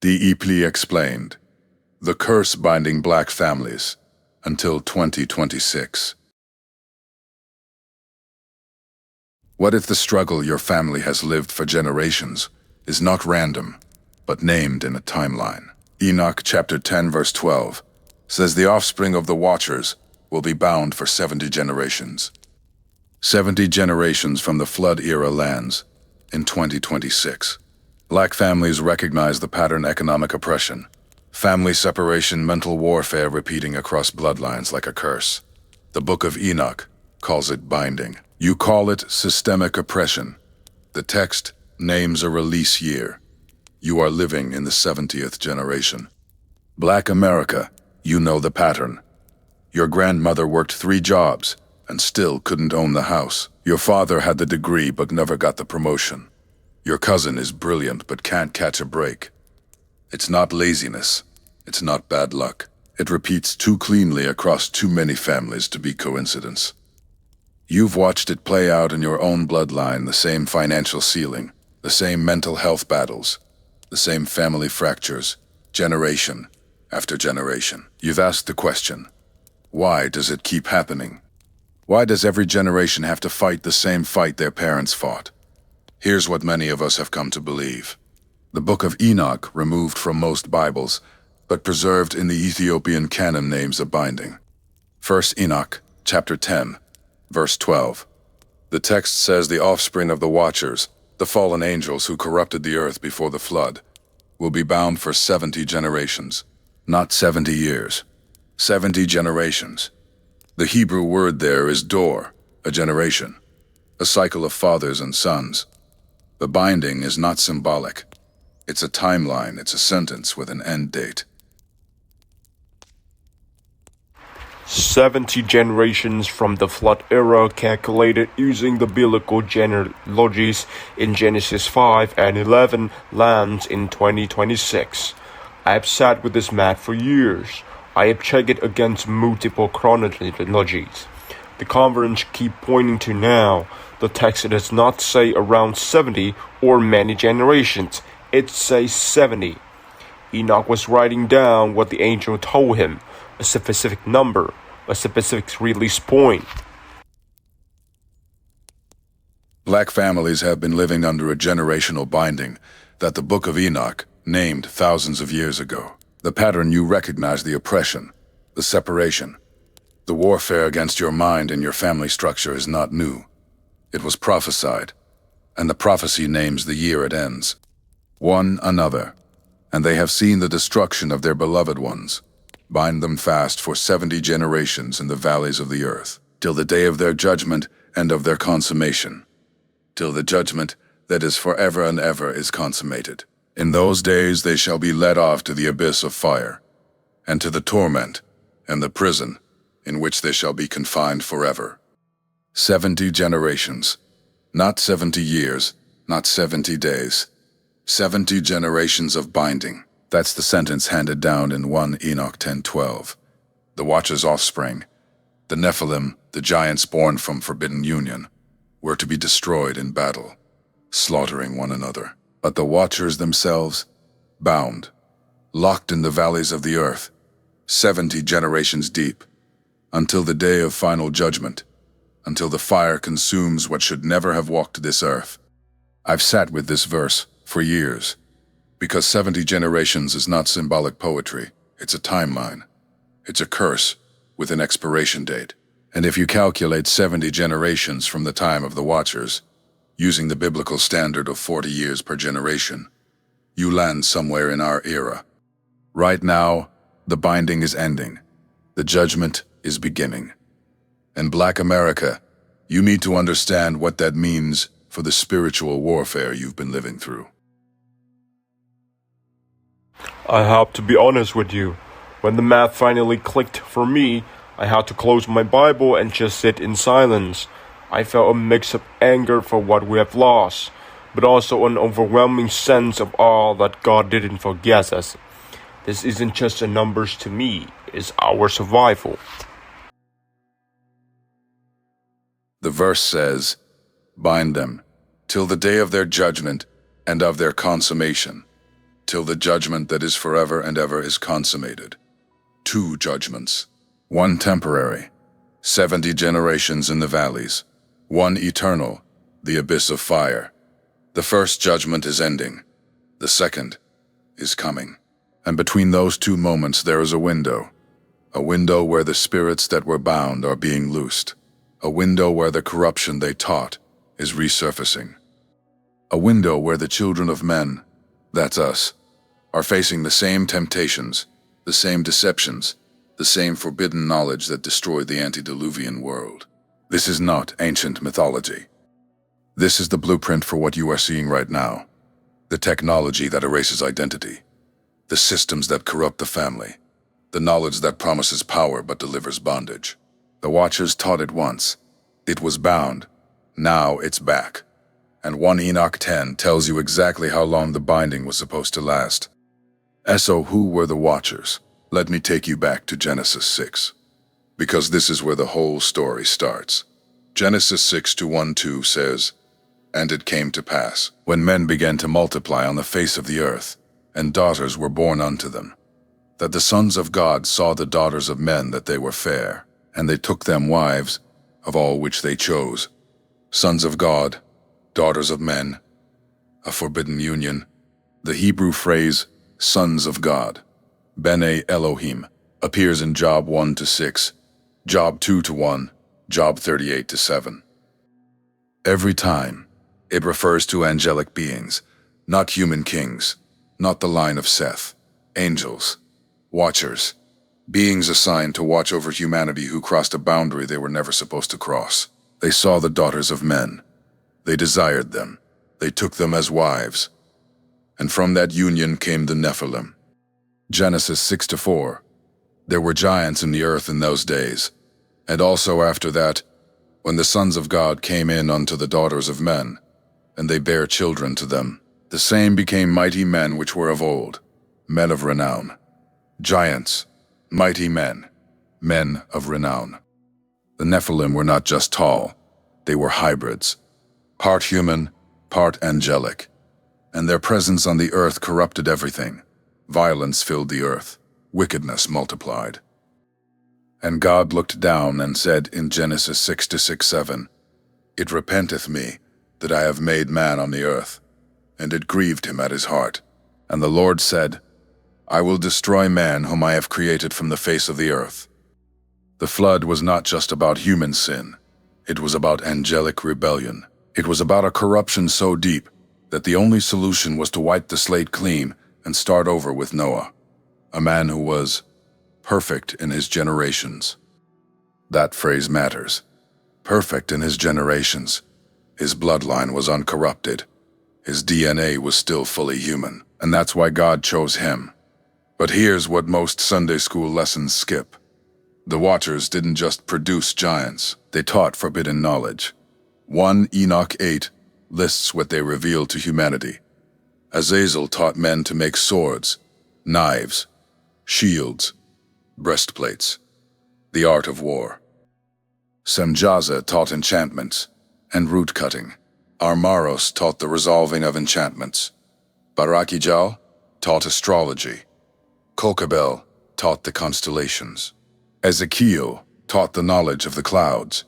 Deeply explained. The curse binding black families until 2026. What if the struggle your family has lived for generations is not random, but named in a timeline? Enoch chapter 10 verse 12 says the offspring of the watchers will be bound for 70 generations. 70 generations from the flood era lands in 2026. Black families recognize the pattern: economic oppression, family separation, mental warfare repeating across bloodlines like a curse. The Book of Enoch calls it binding. You call it systemic oppression. The text names a release year. You are living in the 70th generation. Black America, you know the pattern. Your grandmother worked 3 jobs and still couldn't own the house. Your father had the degree but never got the promotion. Your cousin is brilliant but can't catch a break. It's not laziness. It's not bad luck. It repeats too cleanly across too many families to be coincidence. You've watched it play out in your own bloodline, the same financial ceiling, the same mental health battles, the same family fractures, generation after generation. You've asked the question, why does it keep happening? Why does every generation have to fight the same fight their parents fought? Here's what many of us have come to believe. The Book of Enoch, removed from most Bibles, but preserved in the Ethiopian canon, names a binding. 1 Enoch, chapter 10, verse 12. The text says the offspring of the watchers, the fallen angels who corrupted the earth before the flood, will be bound for 70 generations. Not 70 years. 70 generations. The Hebrew word there is dor, a generation, a cycle of fathers and sons. The binding is not symbolic. It's a timeline, it's a sentence with an end date. 70 generations from the flood era, calculated using the biblical genealogies in Genesis 5 and 11, lands in 2026. I have sat with this math for years. I have checked it against multiple chronologies. The convergence keep pointing to now. The text does not say around 70 or many generations. It says 70. Enoch was writing down what the angel told him, a specific number, a specific release point. Black families have been living under a generational binding that the Book of Enoch named thousands of years ago. The pattern you recognize: the oppression, the separation, the warfare against your mind and your family structure is not new. It was prophesied, and the prophecy names the year it ends. One another, and they have seen the destruction of their beloved ones. Bind them fast for 70 generations in the valleys of the earth, till the day of their judgment and of their consummation, till the judgment that is forever and ever is consummated. In those days they shall be led off to the abyss of fire, and to the torment and the prison, in which they shall be confined forever. 70 generations, not 70 years, not 70 days. 70 generations of binding. That's the sentence handed down in 1 Enoch 10:12. The Watcher's offspring, the Nephilim, the giants born from forbidden union, were to be destroyed in battle, slaughtering one another. But the Watchers themselves, bound, locked in the valleys of the earth, 70 generations deep, until the day of final judgment, until the fire consumes what should never have walked this earth. I've sat with this verse for years, because 70 generations is not symbolic poetry. It's a timeline. It's a curse with an expiration date. And if you calculate 70 generations from the time of the Watchers, using the biblical standard of 40 years per generation, you land somewhere in our era. Right now, the binding is ending. The judgment is beginning. And Black America, you need to understand what that means for the spiritual warfare you've been living through. I have to be honest with you. When the math finally clicked for me, I had to close my Bible and just sit in silence. I felt a mix of anger for what we have lost, but also an overwhelming sense of all that God didn't forget us. This isn't just a numbers to me, it's our survival. The verse says, "Bind them till the day of their judgment and of their consummation, till the judgment that is forever and ever is consummated. 2 judgments. 1 temporary, 70 generations in the valleys. 1 eternal, the abyss of fire. The first judgment is ending. The second is coming. And between those 2 moments there is a window where the spirits that were bound are being loosed, a window where the corruption they taught is resurfacing, a window where the children of men, that's us, are facing the same temptations, the same deceptions, the same forbidden knowledge that destroyed the antediluvian world. This is not ancient mythology. This is the blueprint for what you are seeing right now. The technology that erases identity, the systems that corrupt the family, the knowledge that promises power but delivers bondage. The Watchers taught it once. It was bound. Now it's back. And 1 Enoch 10 tells you exactly how long the binding was supposed to last. So who were the Watchers? Let me take you back to Genesis 6. Because this is where the whole story starts. Genesis 6:1-2 says, "And it came to pass, when men began to multiply on the face of the earth, and daughters were born unto them, that the sons of God saw the daughters of men that they were fair, and they took them wives, of all which they chose." Sons of God, daughters of men, a forbidden union. The Hebrew phrase, sons of God, Bene Elohim, appears in Job 1-6, Job 2-1, Job 38-7. Every time, it refers to angelic beings, not human kings, not the line of Seth, angels, watchers, beings assigned to watch over humanity who crossed a boundary they were never supposed to cross. They saw the daughters of men. They desired them. They took them as wives. And from that union came the Nephilim. Genesis 6-4. There were giants in the earth in those days, and also after that, when the sons of God came in unto the daughters of men, and they bare children to them, the same became mighty men which were of old, men of renown. Giants, mighty men, men of renown. The Nephilim were not just tall, they were hybrids, part human, part angelic, and their presence on the earth corrupted everything. Violence filled the earth, wickedness multiplied. And God looked down and said in Genesis 6-6-7, "It repenteth me that I have made man on the earth, and it grieved him at his heart. And the Lord said, I will destroy man whom I have created from the face of the earth." The flood was not just about human sin. It was about angelic rebellion. It was about a corruption so deep that the only solution was to wipe the slate clean and start over with Noah, a man who was perfect in his generations. That phrase matters. Perfect in his generations. His bloodline was uncorrupted. His DNA was still fully human, and that's why God chose him. But here's what most Sunday school lessons skip. The Watchers didn't just produce giants, they taught forbidden knowledge. 1 Enoch 8 lists what they revealed to humanity. Azazel taught men to make swords, knives, shields, breastplates, the art of war. Semjaza taught enchantments and root cutting. Armaros taught the resolving of enchantments. Barakijal taught astrology. Kolkabel taught the constellations. Ezekiel taught the knowledge of the clouds.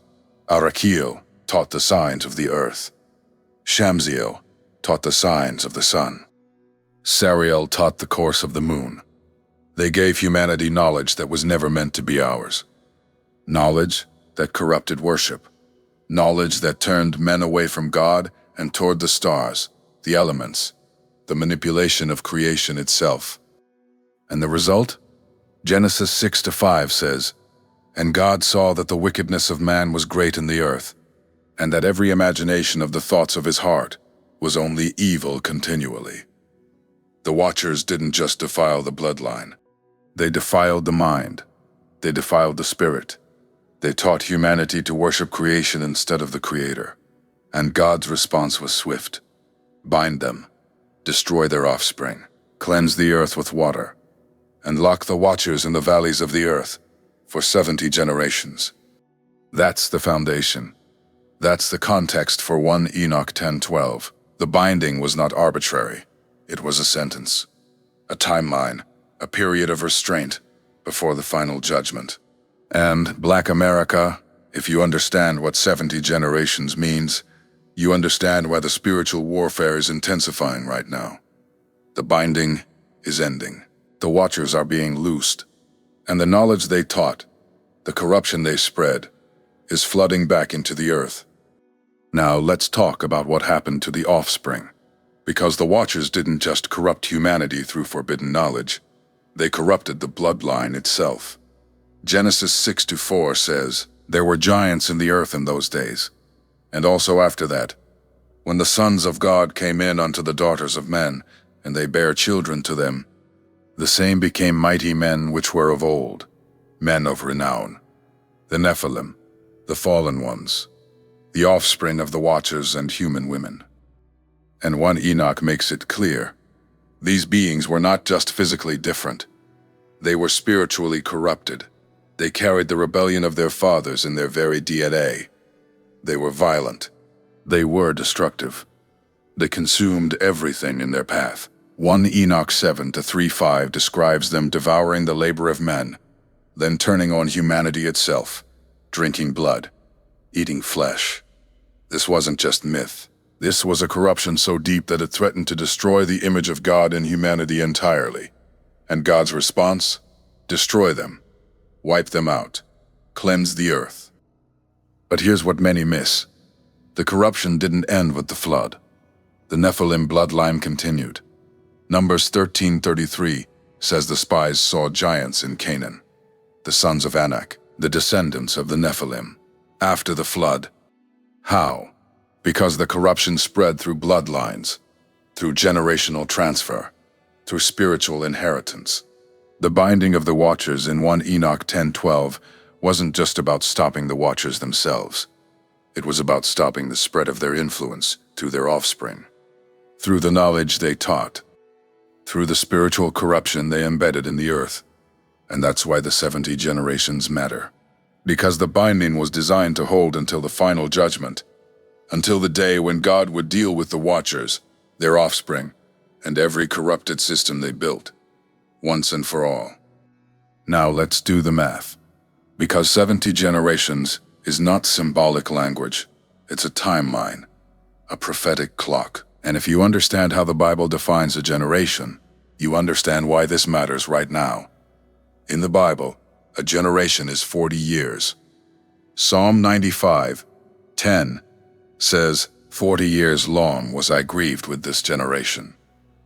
Arakiel taught the signs of the earth. Shamsiel taught the signs of the sun. Sariel taught the course of the moon. They gave humanity knowledge that was never meant to be ours. Knowledge that corrupted worship. Knowledge that turned men away from God and toward the stars, the elements, the manipulation of creation itself. And the result? Genesis 6-5 says, "And God saw that the wickedness of man was great in the earth, and that every imagination of the thoughts of his heart was only evil continually." The Watchers didn't just defile the bloodline. They defiled the mind. They defiled the spirit. They taught humanity to worship creation instead of the Creator. And God's response was swift. Bind them, destroy their offspring, cleanse the earth with water, and lock the Watchers in the valleys of the earth for 70 generations. That's the foundation. That's the context for 1 Enoch 10:12. The binding was not arbitrary. It was a sentence. a timeline, a period of restraint before the final judgment. And Black America, if you understand what 70 generations means, you understand why the spiritual warfare is intensifying right now. The binding is ending. The watchers are being loosed. And the knowledge they taught, the corruption they spread, is flooding back into the earth. Now let's talk about what happened to the offspring. Because the watchers didn't just corrupt humanity through forbidden knowledge, they corrupted the bloodline itself. Genesis 6-4 says, "There were giants in the earth in those days, and also after that, when the sons of God came in unto the daughters of men, and they bare children to them, the same became mighty men which were of old, men of renown, the Nephilim, the fallen ones, the offspring of the watchers and human women." And 1 Enoch makes it clear, these beings were not just physically different, they were spiritually corrupted. They carried the rebellion of their fathers in their very DNA. They were violent. They were destructive. They consumed everything in their path. 1 Enoch 7-3-5 describes them devouring the labor of men, then turning on humanity itself, drinking blood, eating flesh. This wasn't just myth. This was a corruption so deep that it threatened to destroy the image of God in humanity entirely. And God's response? Destroy them. Wipe them out. Cleanse the earth. But here's what many miss. The corruption didn't end with the flood. The Nephilim bloodline continued. Numbers 13:33 says the spies saw giants in Canaan, the sons of Anak, the descendants of the Nephilim, after the flood. How? Because the corruption spread through bloodlines, through generational transfer, through spiritual inheritance. The binding of the watchers in 1 Enoch 10:12 wasn't just about stopping the watchers themselves. It was about stopping the spread of their influence through their offspring, through the knowledge they taught, through the spiritual corruption they embedded in the earth. And that's why the 70 generations matter. Because the binding was designed to hold until the final judgment, until the day when God would deal with the watchers, their offspring, and every corrupted system they built, once and for all. Now let's do the math. Because 70 generations is not symbolic language, it's a timeline, a prophetic clock. And if you understand how the Bible defines a generation, you understand why this matters right now. In the Bible, a generation is 40 years. Psalm 95:10 says, 40 years long was I grieved with this generation.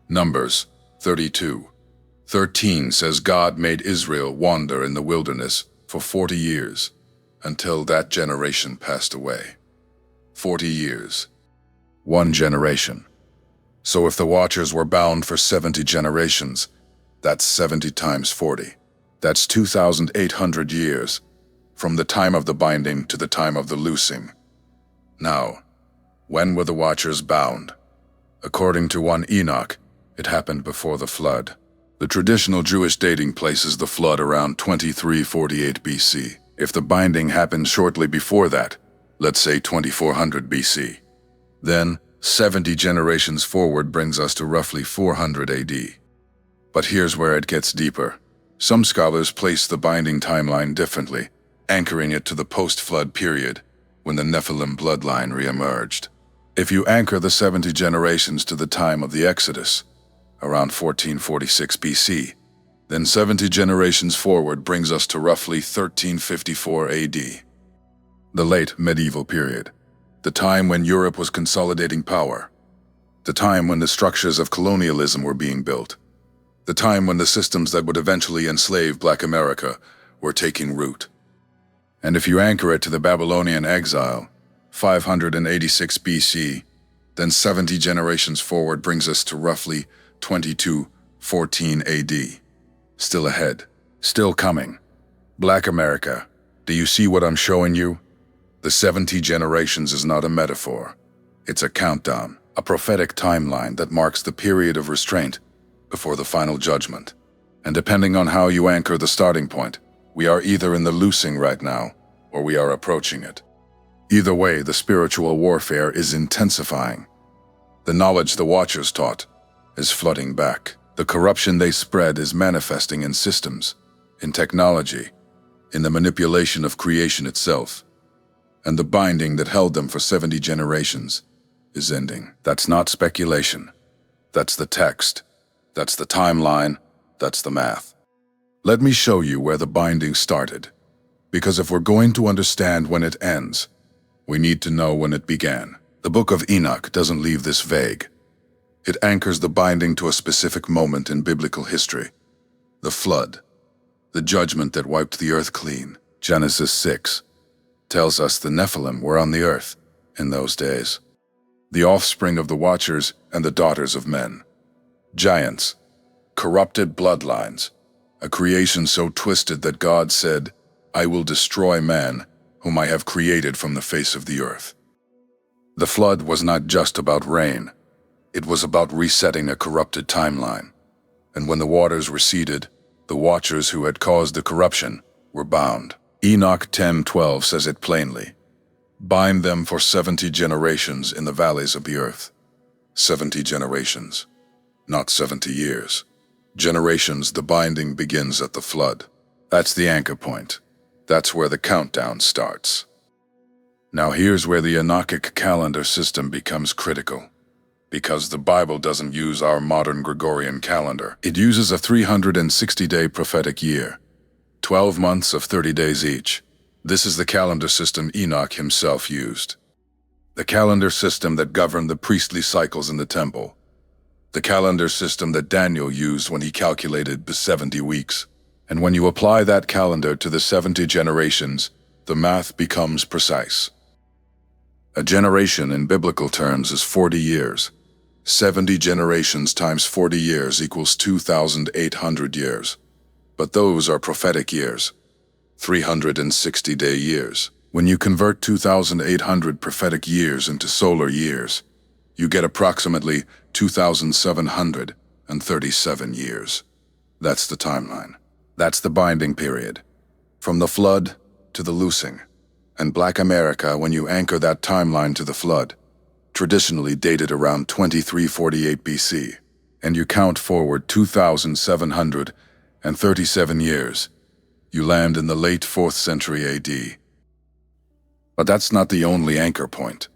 Numbers 32:13 says God made Israel wander in the wilderness for 40 years, until that generation passed away. 40 years. One generation. So if the watchers were bound for 70 generations, that's 70 times 40. That's 2,800 years, from the time of the binding to the time of the loosing. Now, when were the watchers bound? According to 1 Enoch, it happened before the flood. The traditional Jewish dating places the flood around 2348 BC. If the binding happened shortly before that, let's say 2400 BC, then 70 generations forward brings us to roughly 400 AD. But here's where it gets deeper. Some scholars place the binding timeline differently, anchoring it to the post-flood period, when the Nephilim bloodline re-emerged. If you anchor the 70 generations to the time of the Exodus, around 1446 BC, then 70 generations forward brings us to roughly 1354 AD. The late medieval period, the time when Europe was consolidating power, the time when the structures of colonialism were being built, the time when the systems that would eventually enslave Black America were taking root. And if you anchor it to the Babylonian exile, 586 BC, then 70 generations forward brings us to roughly 2214 AD. Still ahead, still coming. Black America, do you see what I'm showing you? The 70 generations is not a metaphor. It's a countdown, a prophetic timeline that marks the period of restraint before the final judgment. And depending on how you anchor the starting point, we are either in the loosing right now, or we are approaching it. Either way, the spiritual warfare is intensifying. The knowledge the Watchers taught is flooding back. The corruption they spread is manifesting in systems, in technology, in the manipulation of creation itself. And the binding that held them for 70 generations is ending. That's not speculation. That's the text. That's the timeline. That's the math. Let me show you where the binding started. Because if we're going to understand when it ends, we need to know when it began. The book of Enoch doesn't leave this vague. It anchors the binding to a specific moment in biblical history. The flood, the judgment that wiped the earth clean. Genesis 6 tells us the Nephilim were on the earth in those days. The offspring of the watchers and the daughters of men. Giants, corrupted bloodlines, a creation so twisted that God said, "I will destroy man, whom I have created from the face of the earth." The flood was not just about rain. It was about resetting a corrupted timeline. And when the waters receded, the watchers who had caused the corruption were bound. Enoch 10:12 says it plainly. Bind them for 70 generations in the valleys of the earth. 70 generations, not 70 years. Generations, the binding begins at the flood. That's the anchor point. That's where the countdown starts. Now here's where the Enochic calendar system becomes critical. Because the Bible doesn't use our modern Gregorian calendar. It uses a 360-day prophetic year, 12 months of 30 days each. This is the calendar system Enoch himself used. The calendar system that governed the priestly cycles in the temple. The calendar system that Daniel used when he calculated the 70 weeks. And when you apply that calendar to the 70 generations, the math becomes precise. A generation in biblical terms is 40 years. 70 generations times 40 years equals 2,800 years. But those are prophetic years, 360-day years. When you convert 2,800 prophetic years into solar years, you get approximately 2,737 years. That's the timeline. That's the binding period. From the flood to the loosing. And Black America, when you anchor that timeline to the flood, traditionally dated around 2348 BC, and you count forward 2,737 years, you land in the late 4th century AD. But that's not the only anchor point.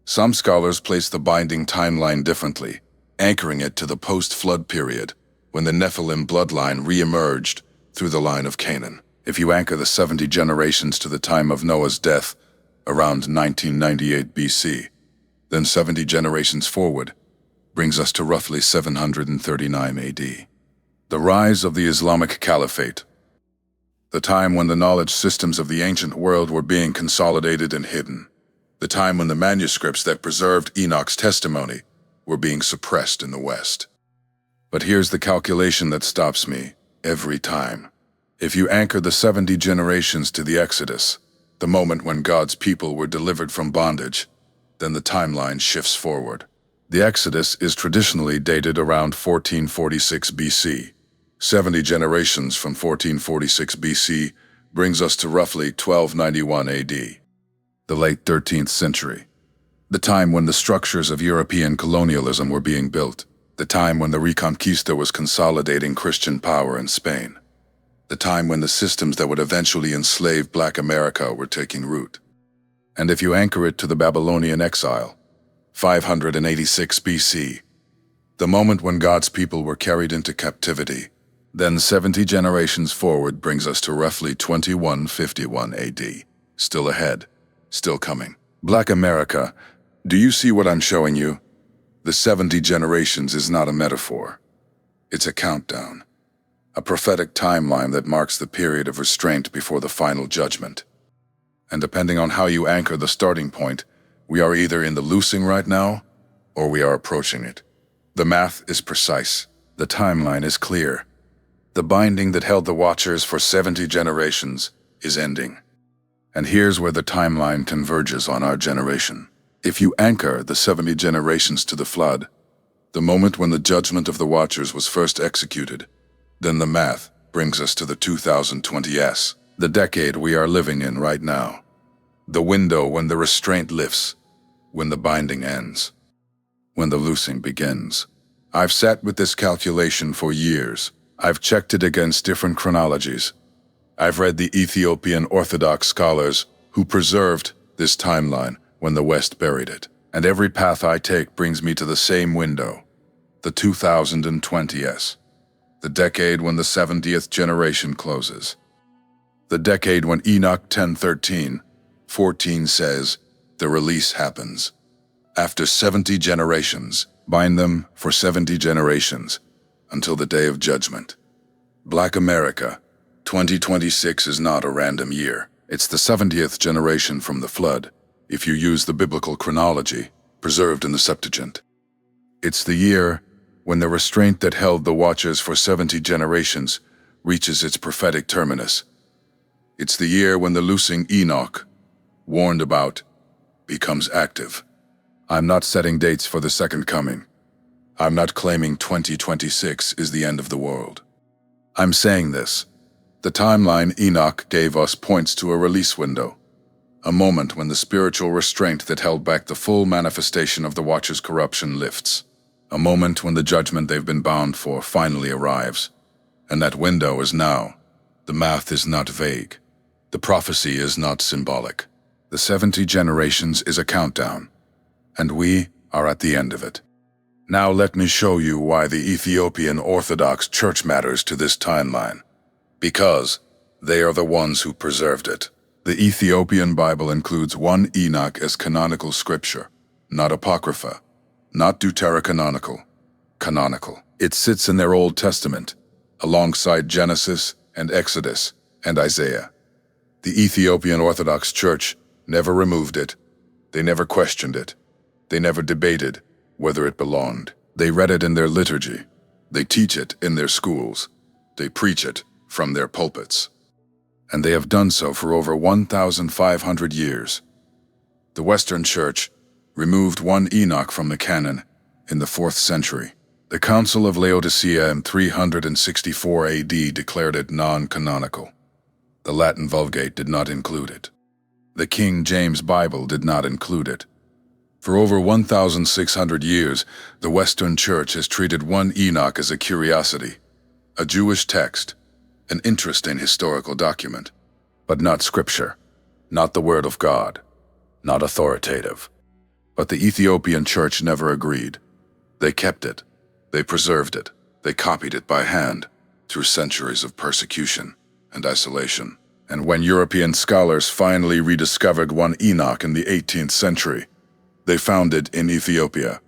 Some scholars place the binding timeline differently, anchoring it to the post-flood period, when the Nephilim bloodline re-emerged through the line of Canaan. If you anchor the 70 generations to the time of Noah's death, around 1998 BC, then 70 generations forward brings us to roughly 739 AD. The rise of the Islamic Caliphate, the time when the knowledge systems of the ancient world were being consolidated and hidden, the time when the manuscripts that preserved Enoch's testimony were being suppressed in the West. But here's the calculation that stops me every time. If you anchor the 70 generations to the Exodus, the moment when God's people were delivered from bondage, then the timeline shifts forward. The Exodus is traditionally dated around 1446 BC. 70 generations from 1446 BC brings us to roughly 1291 AD, the late 13th century, the time when the structures of European colonialism were being built, the time when the Reconquista was consolidating Christian power in Spain, the time when the systems that would eventually enslave Black America were taking root. And if you anchor it to the Babylonian exile, 586 BC, the moment when God's people were carried into captivity, then 70 generations forward brings us to roughly 2151 AD. Still ahead, still coming. Black America, do you see what I'm showing you? The 70 generations is not a metaphor. It's a countdown, a prophetic timeline that marks the period of restraint before the final judgment. And depending on how you anchor the starting point, we are either in the loosing right now, or we are approaching it. The math is precise. The timeline is clear. The binding that held the watchers for 70 generations is ending. And here's where the timeline converges on our generation. If you anchor the 70 generations to the flood, the moment when the judgment of the watchers was first executed, then the math brings us to the 2020s, the decade we are living in right now. The window when the restraint lifts, when the binding ends, when the loosing begins. I've sat with this calculation for years. I've checked it against different chronologies. I've read the Ethiopian Orthodox scholars who preserved this timeline when the West buried it. And every path I take brings me to the same window, the 2020s, the decade when the 70th generation closes. The decade when Enoch 10:13-14 says, the release happens. After 70 generations, bind them for 70 generations, until the day of judgment. Black America, 2026 is not a random year. It's the 70th generation from the flood, if you use the biblical chronology, preserved in the Septuagint. It's the year when the restraint that held the watchers for 70 generations reaches its prophetic terminus. It's the year when the loosing Enoch, warned about, becomes active. I'm not setting dates for the second coming. I'm not claiming 2026 is the end of the world. I'm saying this. The timeline Enoch gave us points to a release window, a moment when the spiritual restraint that held back the full manifestation of the Watcher's corruption lifts, a moment when the judgment they've been bound for finally arrives. And that window is now. The math is not vague. The prophecy is not symbolic. The 70 generations is a countdown, and we are at the end of it. Now let me show you why the Ethiopian Orthodox Church matters to this timeline. Because they are the ones who preserved it. The Ethiopian Bible includes one Enoch as canonical scripture, not apocrypha, not deuterocanonical, canonical. It sits in their Old Testament, alongside Genesis and Exodus and Isaiah. The Ethiopian Orthodox Church never removed it. They never questioned it. They never debated whether it belonged. They read it in their liturgy. They teach it in their schools. They preach it from their pulpits. And they have done so for over 1,500 years. The Western Church removed one Enoch from the canon in the 4th century. The Council of Laodicea in 364 AD declared it non-canonical. The Latin Vulgate did not include it. The King James Bible did not include it. For over 1,600 years, the Western Church has treated one Enoch as a curiosity, a Jewish text, an interesting historical document, but not scripture, not the Word of God, not authoritative. But the Ethiopian Church never agreed. They kept it, they preserved it, they copied it by hand through centuries of persecution and isolation. And when European scholars finally rediscovered one Enoch in the 18th century, they found it in Ethiopia,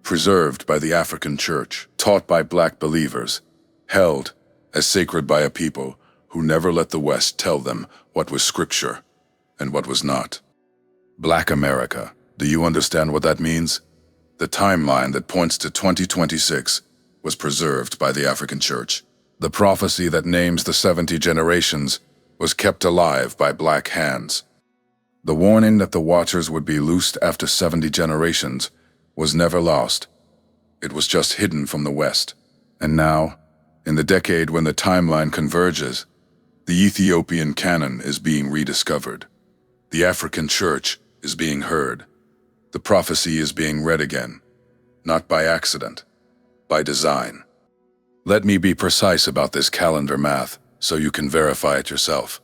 preserved by the African Church, taught by black believers, held as sacred by a people who never let the West tell them what was scripture and what was not. Black America, do you understand what that means? The timeline that points to 2026 was preserved by the African Church. The prophecy that names the 70 generations was kept alive by black hands. The warning that the Watchers would be loosed after 70 generations was never lost. It was just hidden from the West. And now, in the decade when the timeline converges, the Ethiopian canon is being rediscovered. The African Church is being heard. The prophecy is being read again, not by accident, by design. Let me be precise about this calendar math so you can verify it yourself.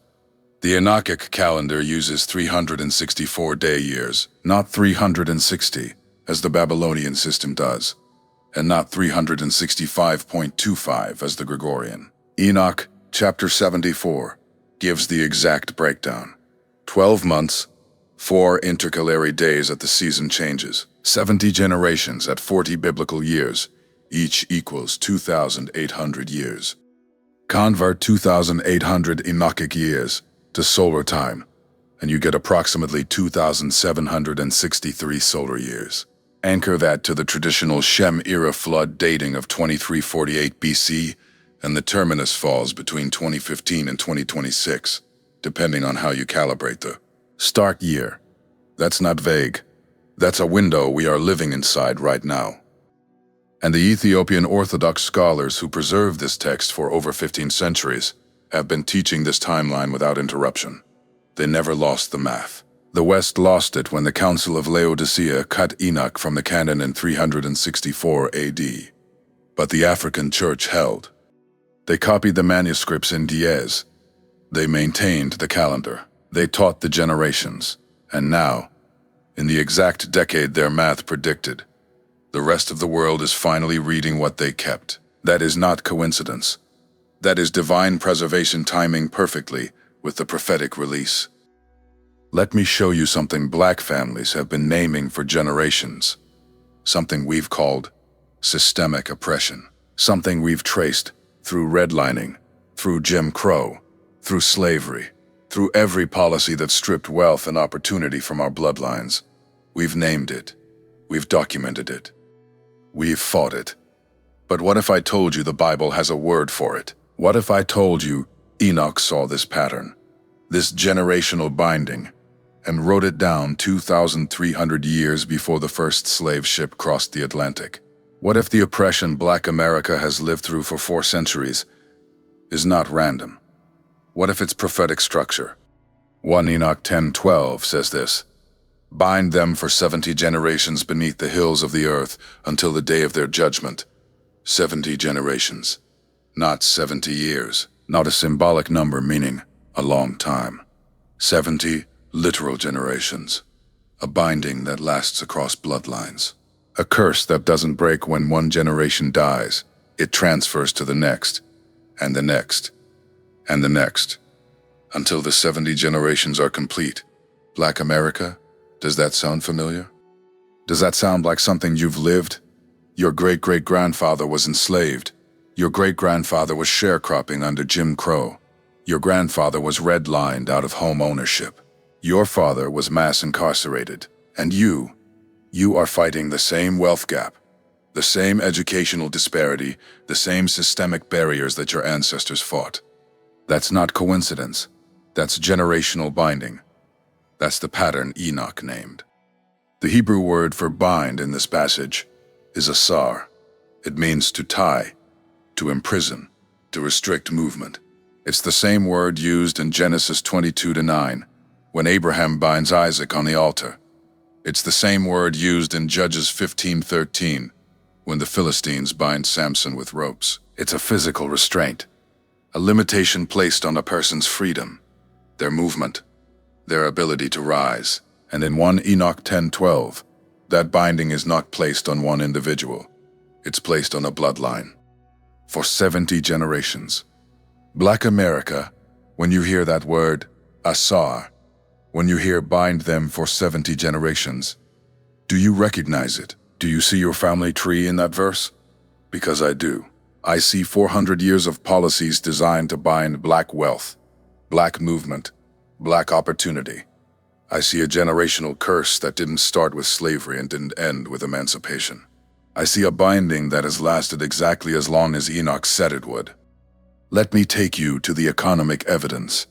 The Enochic calendar uses 364 day years, not 360, as the Babylonian system does, and not 365.25 as the Gregorian. Enoch, chapter 74, gives the exact breakdown. 12 months, 4 intercalary days at the season changes, 70 generations at 40 biblical years, each equals 2,800 years. Convert 2,800 Enochic years to solar time, and you get approximately 2,763 solar years. Anchor that to the traditional Shem-era flood dating of 2348 BC, and the terminus falls between 2015 and 2026, depending on how you calibrate the start year. That's not vague. That's a window we are living inside right now. And the Ethiopian Orthodox scholars who preserved this text for over 15 centuries have been teaching this timeline without interruption. They never lost the math. The West lost it when the Council of Laodicea cut Enoch from the canon in 364 AD. But the African church held. They copied the manuscripts in diez. They maintained the calendar. They taught the generations. And now, in the exact decade their math predicted, the rest of the world is finally reading what they kept. That is not coincidence. That is divine preservation timing perfectly with the prophetic release. Let me show you something Black families have been naming for generations. Something we've called systemic oppression. Something we've traced through redlining, through Jim Crow, through slavery, through every policy that stripped wealth and opportunity from our bloodlines. We've named it. We've documented it. We've fought it. But what if I told you the Bible has a word for it? What if I told you Enoch saw this pattern, this generational binding, and wrote it down 2,300 years before the first slave ship crossed the Atlantic? What if the oppression Black America has lived through for 4 centuries is not random? What if its prophetic structure? 1 Enoch 10:12 says this: "Bind them for 70 generations beneath the hills of the earth until the day of their judgment." 70 generations, not 70 years, not a symbolic number meaning a long time. 70 literal generations, a binding that lasts across bloodlines. A curse that doesn't break when one generation dies. It transfers to the next, and the next, and the next, until the 70 generations are complete. Black America, does that sound familiar? Does that sound like something you've lived? Your great-great-grandfather was enslaved. Your great-grandfather was sharecropping under Jim Crow. Your grandfather was redlined out of home ownership. Your father was mass incarcerated. And you are fighting the same wealth gap, the same educational disparity, the same systemic barriers that your ancestors fought. That's not coincidence. That's generational binding. That's the pattern Enoch named. The Hebrew word for bind in this passage is asar. It means to tie, to imprison, to restrict movement. It's the same word used in Genesis 22-9, when Abraham binds Isaac on the altar. It's the same word used in Judges 15:13, when the Philistines bind Samson with ropes. It's a physical restraint, a limitation placed on a person's freedom, their movement, their ability to rise. And in 1 Enoch 10:12, that binding is not placed on one individual. It's placed on a bloodline. For 70 generations. Black America, when you hear that word, asar, when you hear bind them for 70 generations, do you recognize it? Do you see your family tree in that verse? Because I do. I see 400 years of policies designed to bind Black wealth, Black movement, Black opportunity. I see a generational curse that didn't start with slavery and didn't end with emancipation. I see a binding that has lasted exactly as long as Enoch said it would. Let me take you to the economic evidence,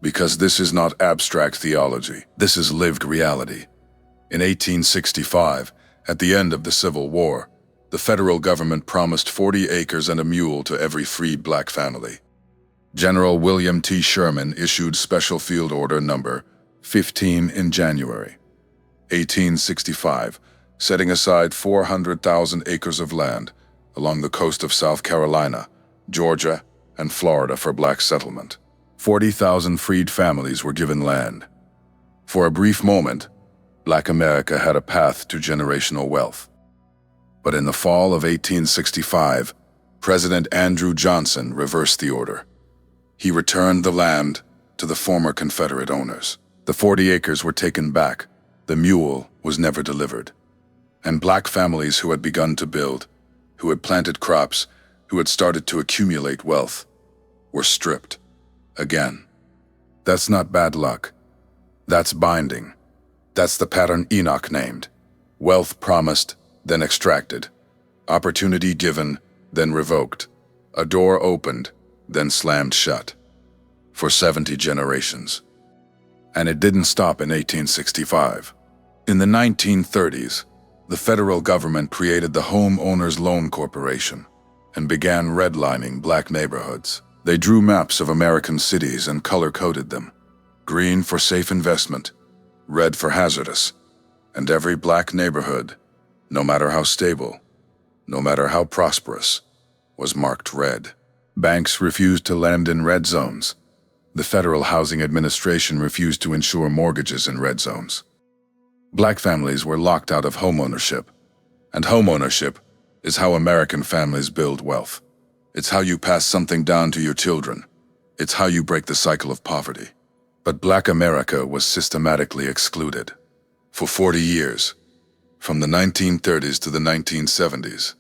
because this is not abstract theology. This is lived reality. In 1865, at the end of the Civil War, the federal government promised 40 acres and a mule to every freed Black family. General William T. Sherman issued Special Field Order Number 15 in January 1865, setting aside 400,000 acres of land along the coast of South Carolina, Georgia, and Florida for Black settlement. 40,000 freed families were given land. For a brief moment, Black America had a path to generational wealth. But in the fall of 1865, President Andrew Johnson reversed the order. He returned the land to the former Confederate owners. The 40 acres were taken back. The mule was never delivered. And Black families who had begun to build, who had planted crops, who had started to accumulate wealth, were stripped again. That's not bad luck. That's binding. That's the pattern Enoch named. Wealth promised, then extracted. Opportunity given, then revoked. A door opened, then slammed shut. For 70 generations. And it didn't stop in 1865. In the 1930s, the federal government created the Home Owners Loan Corporation and began redlining Black neighborhoods. They drew maps of American cities and color-coded them. Green for safe investment, red for hazardous, and every Black neighborhood, no matter how stable, no matter how prosperous, was marked red. Banks refused to lend in red zones. The Federal Housing Administration refused to insure mortgages in red zones. Black families were locked out of homeownership, and homeownership is how American families build wealth. It's how you pass something down to your children. It's how you break the cycle of poverty. But Black America was systematically excluded. For 40 years, from the 1930s to the 1970s,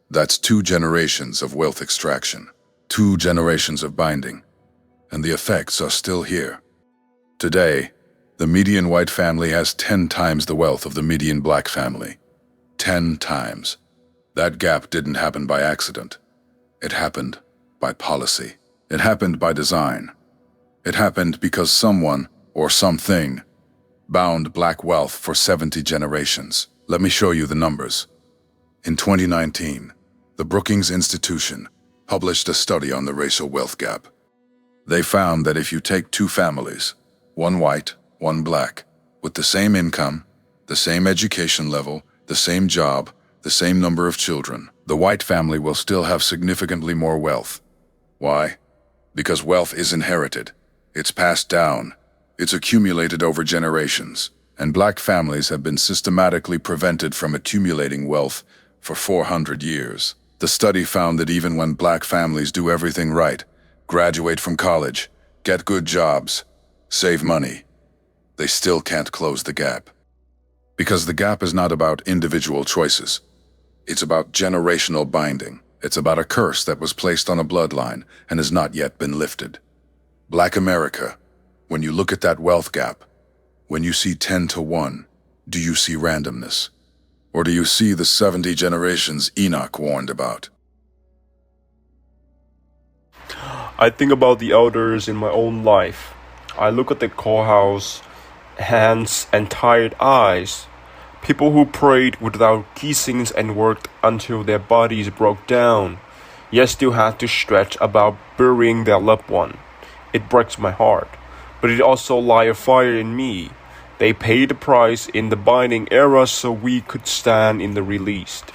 that's 2 generations of wealth extraction, 2 generations of binding, and the effects are still here. Today, the median white family has 10 times the wealth of the median black family. 10 times. That gap didn't happen by accident. It happened by policy. It happened by design. It happened because someone, or something, bound black wealth for 70 generations. Let me show you the numbers. In 2019, the Brookings Institution published a study on the racial wealth gap. They found that if you take 2 families, one white, one black, with the same income, the same education level, the same job, the same number of children, the white family will still have significantly more wealth. Why? Because wealth is inherited. It's passed down. It's accumulated over generations. And black families have been systematically prevented from accumulating wealth for 400 years. The study found that even when black families do everything right, graduate from college, get good jobs, save money, they still can't close the gap. Because the gap is not about individual choices. It's about generational binding. It's about a curse that was placed on a bloodline and has not yet been lifted. Black America, when you look at that wealth gap, when you see 10 to 1, do you see randomness? Or do you see the 70 generations Enoch warned about? I think about the elders in my own life. I look at the courthouse, hands and tired eyes. People who prayed without ceasings and worked until their bodies broke down, yet still had to stretch about burying their loved one. It breaks my heart, but it also lights a fire in me. They paid the price in the binding era so we could stand in the released.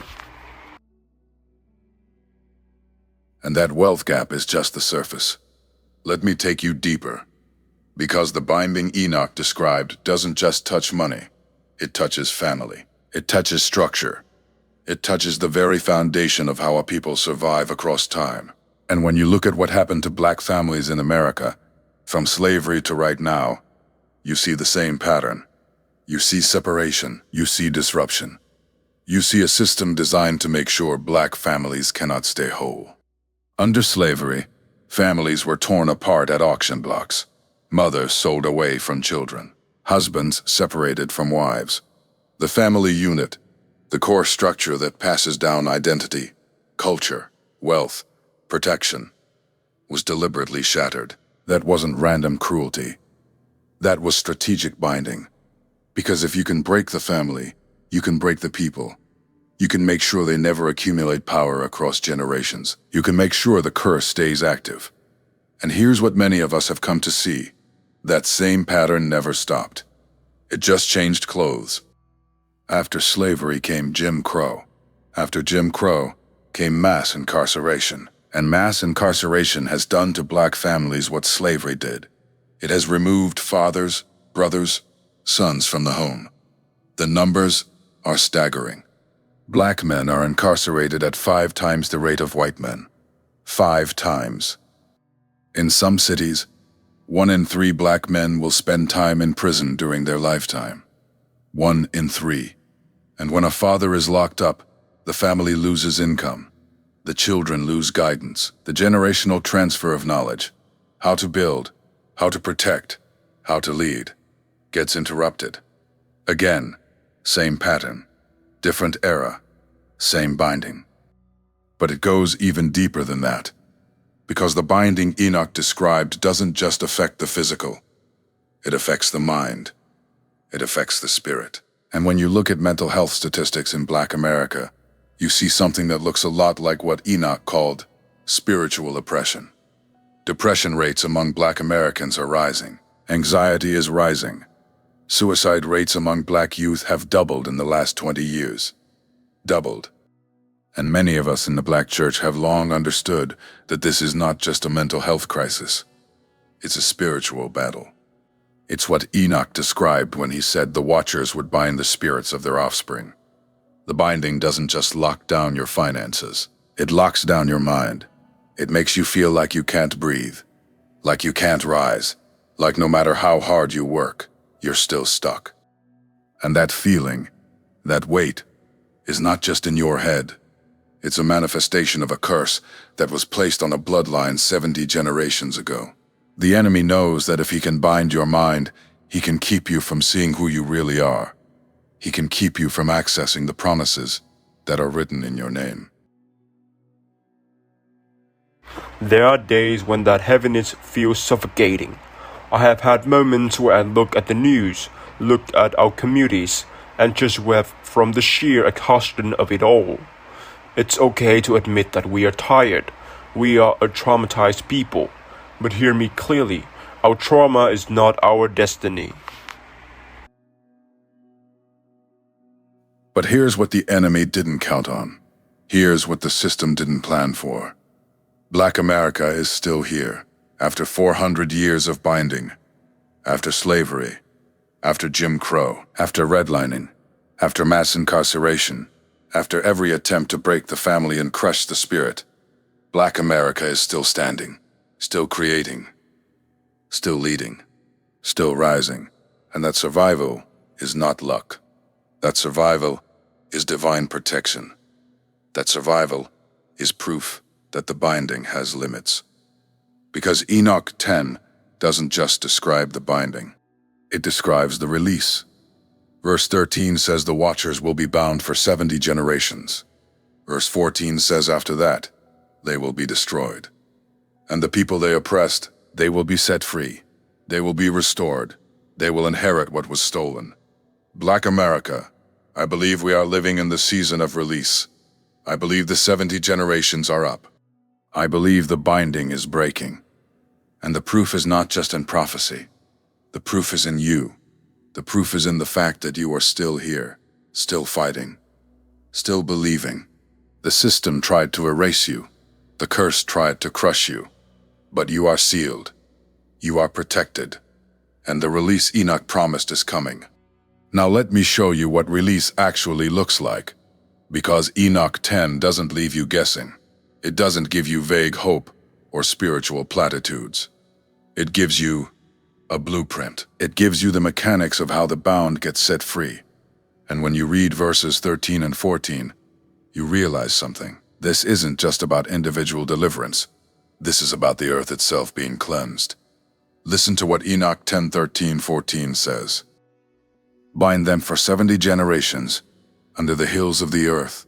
And that wealth gap is just the surface. Let me take you deeper. Because the binding Enoch described doesn't just touch money. It touches family. It touches structure. It touches the very foundation of how a people survive across time. And when you look at what happened to black families in America, from slavery to right now, you see the same pattern. You see separation. You see disruption. You see a system designed to make sure black families cannot stay whole. Under slavery, families were torn apart at auction blocks. Mothers sold away from children. Husbands separated from wives. The family unit, the core structure that passes down identity, culture, wealth, protection, was deliberately shattered. That wasn't random cruelty. That was strategic binding. Because if you can break the family, you can break the people. You can make sure they never accumulate power across generations. You can make sure the curse stays active. And here's what many of us have come to see. That same pattern never stopped. It just changed clothes. After slavery came Jim Crow. After Jim Crow came mass incarceration. And mass incarceration has done to black families what slavery did. It has removed fathers, brothers, sons from the home. The numbers are staggering. Black men are incarcerated at 5 times the rate of white men. 5 times. In some cities, 1 in 3 black men will spend time in prison during their lifetime. 1 in 3. And when a father is locked up, the family loses income. The children lose guidance. The generational transfer of knowledge, how to build, how to protect, how to lead, gets interrupted. Again, same pattern, different era, same binding. But it goes even deeper than that. Because the binding Enoch described doesn't just affect the physical. It affects the mind. It affects the spirit. And when you look at mental health statistics in Black America, you see something that looks a lot like what Enoch called spiritual oppression. Depression rates among Black Americans are rising. Anxiety is rising. Suicide rates among Black youth have doubled in the last 20 years. Doubled. And many of us in the Black Church have long understood that this is not just a mental health crisis. It's a spiritual battle. It's what Enoch described when he said the watchers would bind the spirits of their offspring. The binding doesn't just lock down your finances. It locks down your mind. It makes you feel like you can't breathe, like you can't rise, like no matter how hard you work, you're still stuck. And that feeling, that weight, is not just in your head. It's a manifestation of a curse that was placed on a bloodline 70 generations ago. The enemy knows that if he can bind your mind, he can keep you from seeing who you really are. He can keep you from accessing the promises that are written in your name. There are days when that heaviness feels suffocating. I have had moments where I look at the news, look at our communities, and just weep from the sheer exhaustion of it all. It's okay to admit that we are tired. We are a traumatized people. But hear me clearly, our trauma is not our destiny. But here's what the enemy didn't count on. Here's what the system didn't plan for. Black America is still here, after 400 years of binding, after slavery, after Jim Crow, after redlining, after mass incarceration, after every attempt to break the family and crush the spirit. Black America is still standing, still creating, still leading, still rising, and that survival is not luck. That survival is divine protection. That survival is proof that the binding has limits. Because Enoch 10 doesn't just describe the binding, it describes the release. Verse 13 says the watchers will be bound for 70 generations. Verse 14 says after that, they will be destroyed. And the people they oppressed, they will be set free. They will be restored. They will inherit what was stolen. Black America, I believe we are living in the season of release. I believe the 70 generations are up. I believe the binding is breaking. And the proof is not just in prophecy. The proof is in you. The proof is in the fact that you are still here, still fighting, still believing. The system tried to erase you. The curse tried to crush you. But you are sealed. You are protected. And the release Enoch promised is coming. Now let me show you what release actually looks like. Because Enoch 10 doesn't leave you guessing. It doesn't give you vague hope or spiritual platitudes. It gives you a blueprint. It gives you the mechanics of how the bound gets set free. And when you read verses 13 and 14, you realize something. This isn't just about individual deliverance. This is about the earth itself being cleansed. Listen to what Enoch 10:13-14 says. Bind them for 70 generations under the hills of the earth,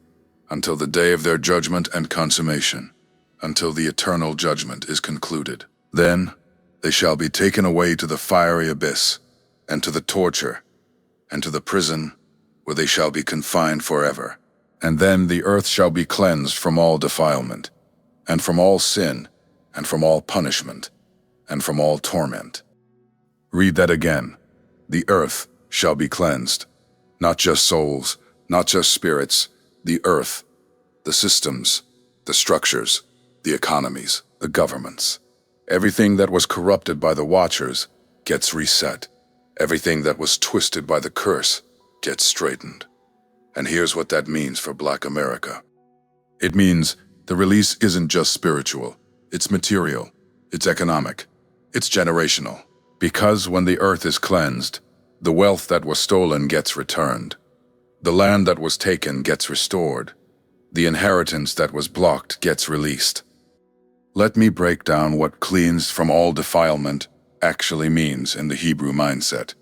until the day of their judgment and consummation, until the eternal judgment is concluded. Then they shall be taken away to the fiery abyss, and to the torture, and to the prison, where they shall be confined forever. And then the earth shall be cleansed from all defilement, and from all sin, and from all punishment, and from all torment. Read that again. The earth shall be cleansed. Not just souls, not just spirits, the earth, the systems, the structures, the economies, the governments. Everything that was corrupted by the watchers gets reset. Everything that was twisted by the curse gets straightened. And here's what that means for Black America. It means the release isn't just spiritual, it's material, it's economic, it's generational. Because when the earth is cleansed, the wealth that was stolen gets returned. The land that was taken gets restored. The inheritance that was blocked gets released. Let me break down what cleansed from all defilement actually means in the Hebrew mindset.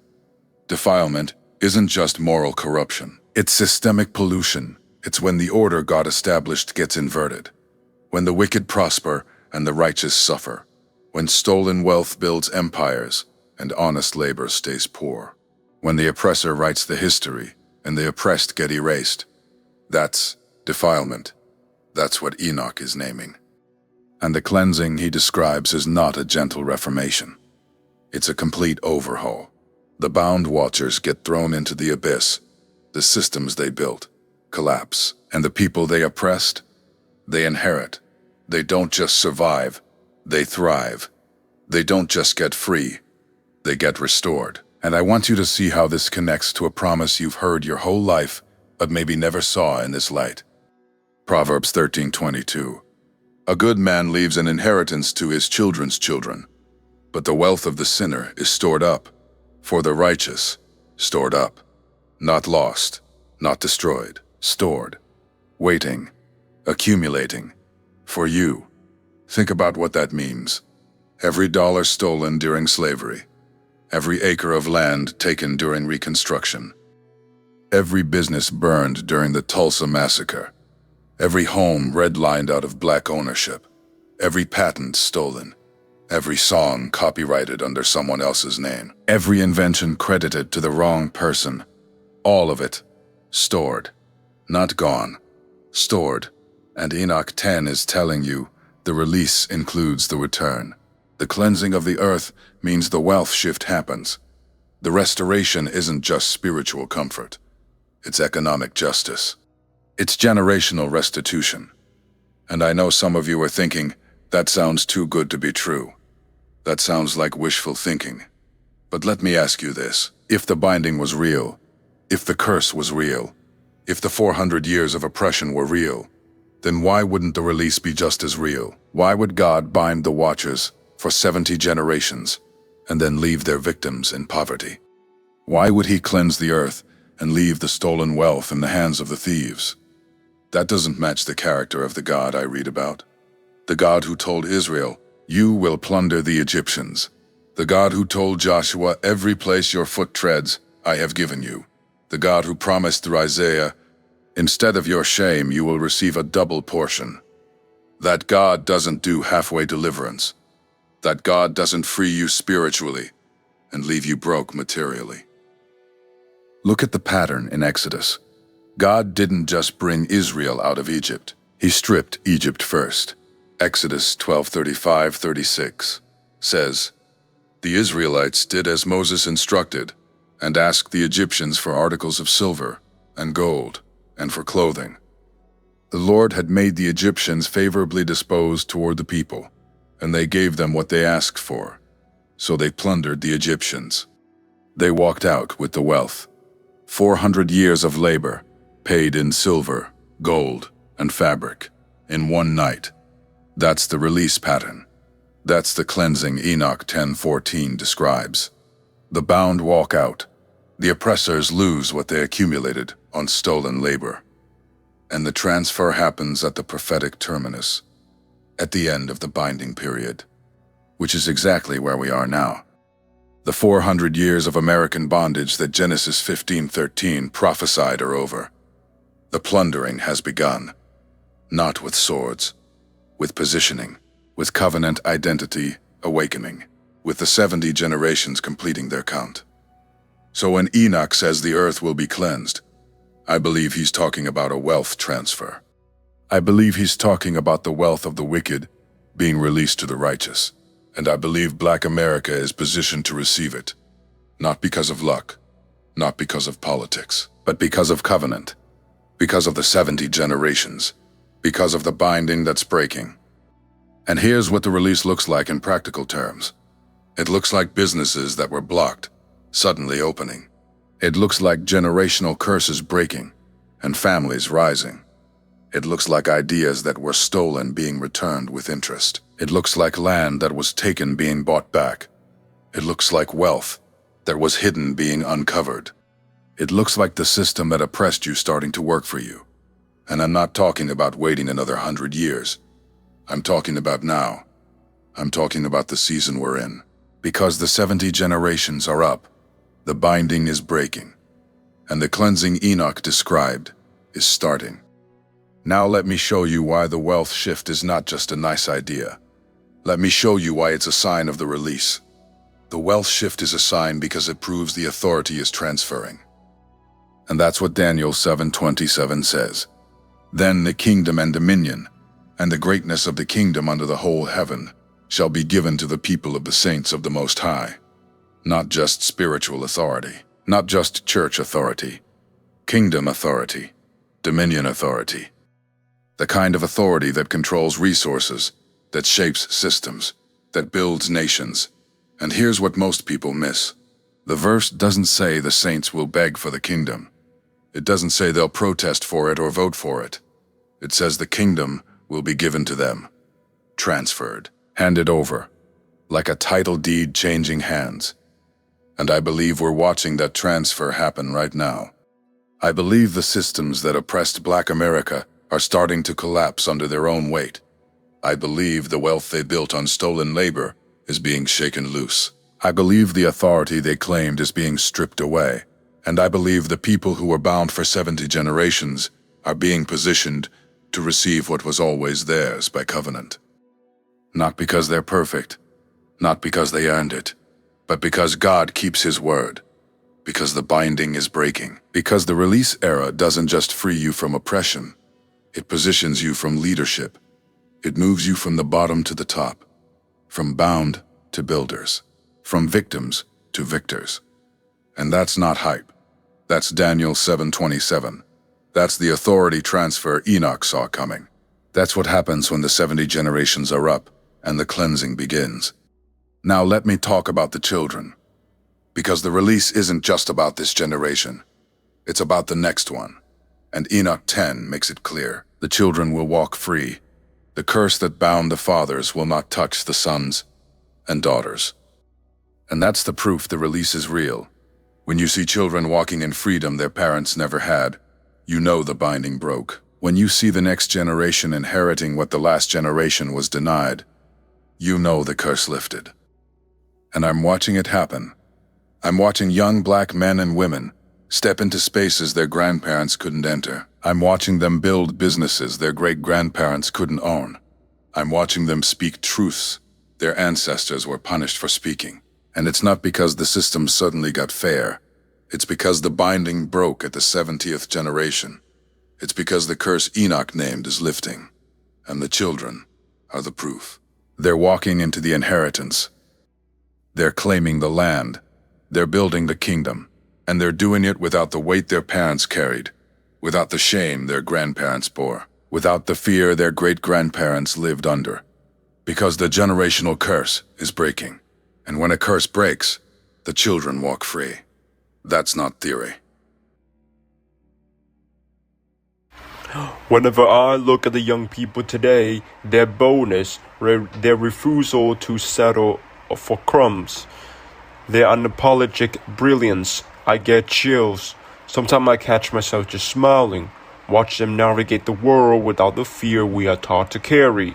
Defilement isn't just moral corruption. It's systemic pollution. It's when the order God established gets inverted. When the wicked prosper and the righteous suffer. When stolen wealth builds empires and honest labor stays poor. When the oppressor writes the history and the oppressed get erased. That's defilement. That's what Enoch is naming. And the cleansing he describes is not a gentle reformation. It's a complete overhaul. The bound watchers get thrown into the abyss. The systems they built collapse, And the people they oppressed, they inherit. They don't just survive, they thrive. They don't just get free, they get restored. And I want you to see how this connects to a promise you've heard your whole life, but maybe never saw in this light. Proverbs 13:22. A good man leaves an inheritance to his children's children, but the wealth of the sinner is stored up, for the righteous, stored up, not lost, not destroyed, stored, waiting, accumulating, for you. Think about what that means. Every dollar stolen during slavery, every acre of land taken during Reconstruction, every business burned during the Tulsa Massacre, every home redlined out of black ownership, every patent stolen, every song copyrighted under someone else's name, every invention credited to the wrong person, all of it stored, not gone, stored. And Enoch 10 is telling you the release includes the return. The cleansing of the earth means the wealth shift happens. The restoration isn't just spiritual comfort. It's economic justice. It's generational restitution. And I know some of you are thinking, that sounds too good to be true. That sounds like wishful thinking. But let me ask you this. If the binding was real, if the curse was real, if the 400 years of oppression were real, then why wouldn't the release be just as real? Why would God bind the watchers for 70 generations and then leave their victims in poverty? Why would he cleanse the earth and leave the stolen wealth in the hands of the thieves? That doesn't match the character of the God I read about. The God who told Israel, "You will plunder the Egyptians." The God who told Joshua, "Every place your foot treads, I have given you." The God who promised through Isaiah, "Instead of your shame, you will receive a double portion." That God doesn't do halfway deliverance. That God doesn't free you spiritually and leave you broke materially. Look at the pattern in Exodus. God didn't just bring Israel out of Egypt. He stripped Egypt first. Exodus 12:35-36 says, "The Israelites did as Moses instructed and asked the Egyptians for articles of silver and gold and for clothing." The Lord had made the Egyptians favorably disposed toward the people, and they gave them what they asked for. So they plundered the Egyptians. They walked out with the wealth. 400 years of labor, paid in silver, gold, and fabric, in one night. That's the release pattern. That's the cleansing Enoch 10:14 describes. The bound walk out. The oppressors lose what they accumulated on stolen labor. And the transfer happens at the prophetic terminus, at the end of the binding period, which is exactly where we are now. The 400 years of American bondage that Genesis 15:13 prophesied are over. The plundering has begun, not with swords, with positioning, with covenant identity awakening, with the 70 generations completing their count. So when Enoch says the earth will be cleansed, I believe he's talking about a wealth transfer. I believe he's talking about the wealth of the wicked being released to the righteous. And I believe Black America is positioned to receive it, not because of luck, not because of politics, but because of covenant, because of the 70 generations, because of the binding that's breaking. And here's what the release looks like in practical terms. It looks like businesses that were blocked, suddenly opening. It looks like generational curses breaking and families rising. It looks like ideas that were stolen being returned with interest. It looks like land that was taken being bought back. It looks like wealth that was hidden being uncovered. It looks like the system that oppressed you starting to work for you. And I'm not talking about waiting another 100 years. I'm talking about now. I'm talking about the season we're in. Because the 70 generations are up, the binding is breaking, and the cleansing Enoch described is starting. Now let me show you why the wealth shift is not just a nice idea. Let me show you why it's a sign of the release. The wealth shift is a sign because it proves the authority is transferring. And that's what Daniel 7:27 says. Then the kingdom and dominion, and the greatness of the kingdom under the whole heaven, shall be given to the people of the saints of the Most High. Not just spiritual authority, not just church authority, kingdom authority. Dominion authority. The kind of authority that controls resources, that shapes systems, that builds nations. And here's what most people miss. The verse doesn't say the saints will beg for the kingdom. It doesn't say they'll protest for it or vote for it. It says the kingdom will be given to them, transferred, handed over, like a title deed changing hands. And I believe we're watching that transfer happen right now. I believe the systems that oppressed Black America are starting to collapse under their own weight. I believe the wealth they built on stolen labor is being shaken loose. I believe the authority they claimed is being stripped away. And I believe the people who were bound for 70 generations are being positioned to receive what was always theirs by covenant. Not because they're perfect, not because they earned it, but because God keeps His word, because the binding is breaking, because the release era doesn't just free you from oppression, it positions you from leadership. It moves you from the bottom to the top, from bound to builders, from victims to victors. And that's not hype. That's Daniel 7:27. That's the authority transfer Enoch saw coming. That's what happens when the 70 generations are up and the cleansing begins. Now let me talk about the children. Because the release isn't just about this generation. It's about the next one. And Enoch 10 makes it clear. The children will walk free. The curse that bound the fathers will not touch the sons and daughters. And that's the proof the release is real. When you see children walking in freedom their parents never had, you know the binding broke. When you see the next generation inheriting what the last generation was denied, you know the curse lifted. And I'm watching it happen. I'm watching young Black men and women step into spaces their grandparents couldn't enter. I'm watching them build businesses their great-grandparents couldn't own. I'm watching them speak truths their ancestors were punished for speaking. And it's not because the system suddenly got fair. It's because the binding broke at the 70th generation. It's because the curse Enoch named is lifting. And the children are the proof. They're walking into the inheritance. They're claiming the land. They're building the kingdom. And they're doing it without the weight their parents carried, without the shame their grandparents bore, without the fear their great-grandparents lived under. Because the generational curse is breaking. And when a curse breaks, the children walk free. That's not theory. Whenever I look at the young people today, their boldness, their refusal to settle for crumbs, their unapologetic brilliance, I get chills. Sometimes I catch myself just smiling, watch them navigate the world without the fear we are taught to carry.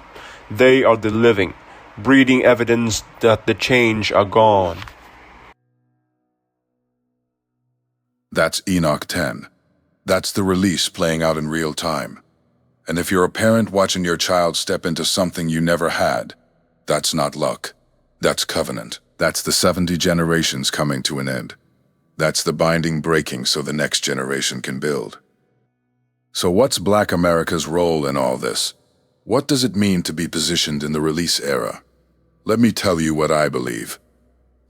They are the living, breathing evidence that the change are gone. That's Enoch 10. That's the release playing out in real time. And if you're a parent watching your child step into something you never had, that's not luck. That's covenant. That's the 70 generations coming to an end. That's the binding breaking so the next generation can build. So what's Black America's role in all this? What does it mean to be positioned in the release era? Let me tell you what I believe.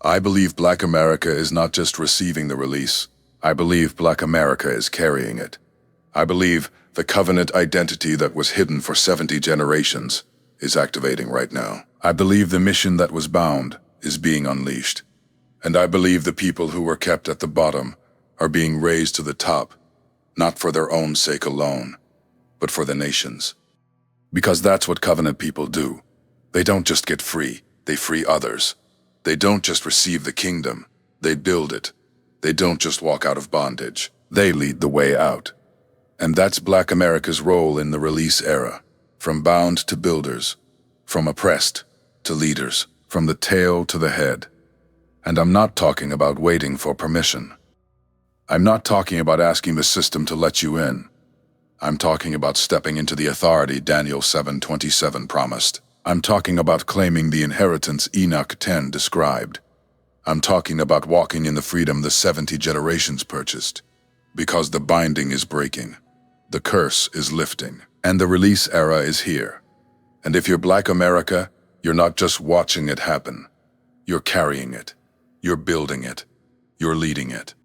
I believe Black America is not just receiving the release. I believe Black America is carrying it. I believe the covenant identity that was hidden for 70 generations is activating right now. I believe the mission that was bound is being unleashed. And I believe the people who were kept at the bottom are being raised to the top, not for their own sake alone, but for the nations. Because that's what covenant people do. They don't just get free, they free others. They don't just receive the kingdom, they build it. They don't just walk out of bondage, they lead the way out. And that's Black America's role in the release era. From bound to builders, from oppressed to leaders, from the tail to the head. And I'm not talking about waiting for permission. I'm not talking about asking the system to let you in. I'm talking about stepping into the authority Daniel 7:27 promised. I'm talking about claiming the inheritance Enoch 10 described. I'm talking about walking in the freedom the 70 generations purchased. Because the binding is breaking, the curse is lifting, and the release era is here. And if you're Black America, you're not just watching it happen. You're carrying it. You're building it. You're leading it.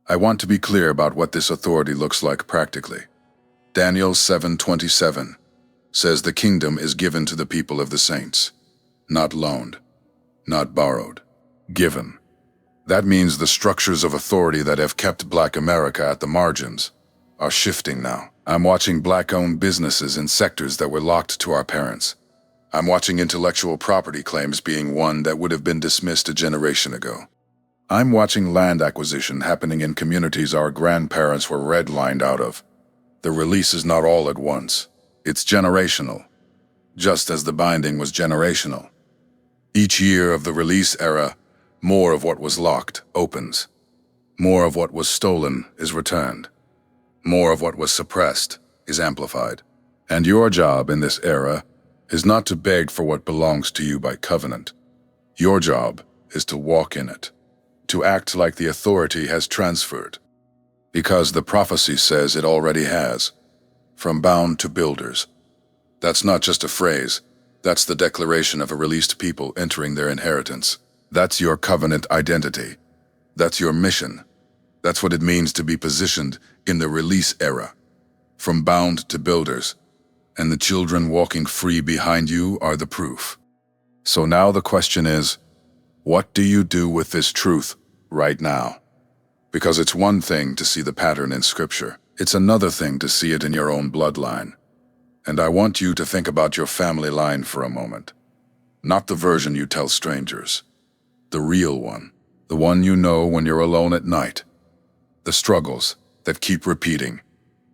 I want to be clear about what this authority looks like practically. Daniel 7:27 says the kingdom is given to the people of the saints, not loaned, not borrowed, given. That means the structures of authority that have kept Black America at the margins are shifting now. I'm watching Black-owned businesses in sectors that were locked to our parents. I'm watching intellectual property claims being won that would have been dismissed a generation ago. I'm watching land acquisition happening in communities our grandparents were redlined out of. The release is not all at once. It's generational, just as the binding was generational. Each year of the release era, more of what was locked opens. More of what was stolen is returned. More of what was suppressed is amplified. And your job in this era is not to beg for what belongs to you by covenant. Your job is to walk in it, to act like the authority has transferred, because the prophecy says it already has, from bound to builders. That's not just a phrase, that's the declaration of a released people entering their inheritance. That's your covenant identity. That's your mission. That's what it means to be positioned in the release era, from bound to builders, and the children walking free behind you are the proof. So now the question is, what do you do with this truth right now? Because it's one thing to see the pattern in Scripture. It's another thing to see it in your own bloodline. And I want you to think about your family line for a moment. Not the version you tell strangers. The real one. The one you know when you're alone at night. The struggles that keep repeating.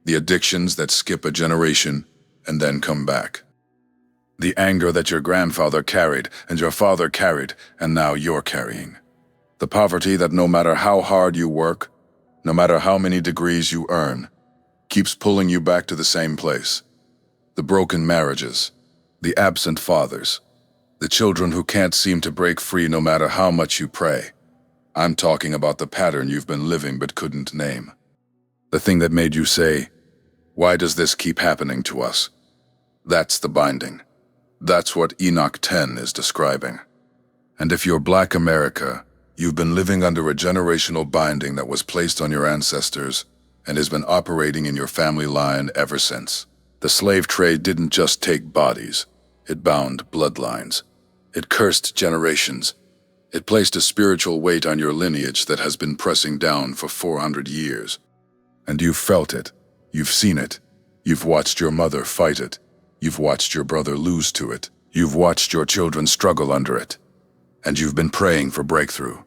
The addictions that skip a generation and then come back. The anger that your grandfather carried and your father carried and now you're carrying. The poverty that no matter how hard you work, no matter how many degrees you earn, keeps pulling you back to the same place. The broken marriages, the absent fathers, the children who can't seem to break free no matter how much you pray. I'm talking about the pattern you've been living but couldn't name. The thing that made you say, "Why does this keep happening to us?" That's the binding. That's what Enoch 10 is describing. And if you're Black America, you've been living under a generational binding that was placed on your ancestors and has been operating in your family line ever since. The slave trade didn't just take bodies, it bound bloodlines. It cursed generations. It placed a spiritual weight on your lineage that has been pressing down for 400 years. And you've felt it. You've seen it. You've watched your mother fight it. You've watched your brother lose to it. You've watched your children struggle under it. And you've been praying for breakthrough.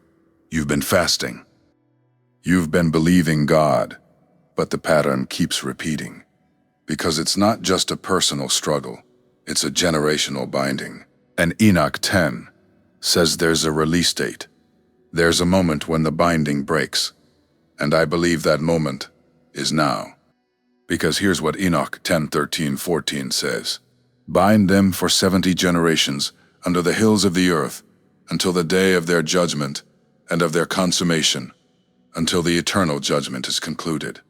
You've been fasting. You've been believing God, but the pattern keeps repeating. Because it's not just a personal struggle, it's a generational binding. And Enoch 10 says there's a release date. There's a moment when the binding breaks. And I believe that moment is now. Because here's what Enoch 10:13-14 says. Bind them for 70 generations under the hills of the earth, until the day of their judgment and of their consummation, until the eternal judgment is concluded.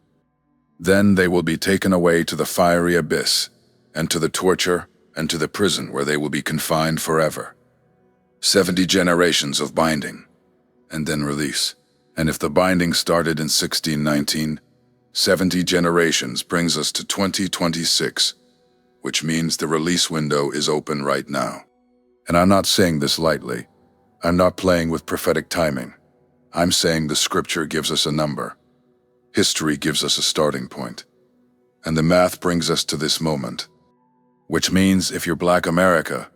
Then they will be taken away to the fiery abyss, and to the torture, and to the prison where they will be confined forever. 70 generations of binding, and then release. And if the binding started in 1619, 70 generations brings us to 2026, which means the release window is open right now. And I'm not saying this lightly. I'm not playing with prophetic timing. I'm saying the Scripture gives us a number. History gives us a starting point. And the math brings us to this moment. Which means if you're Black America,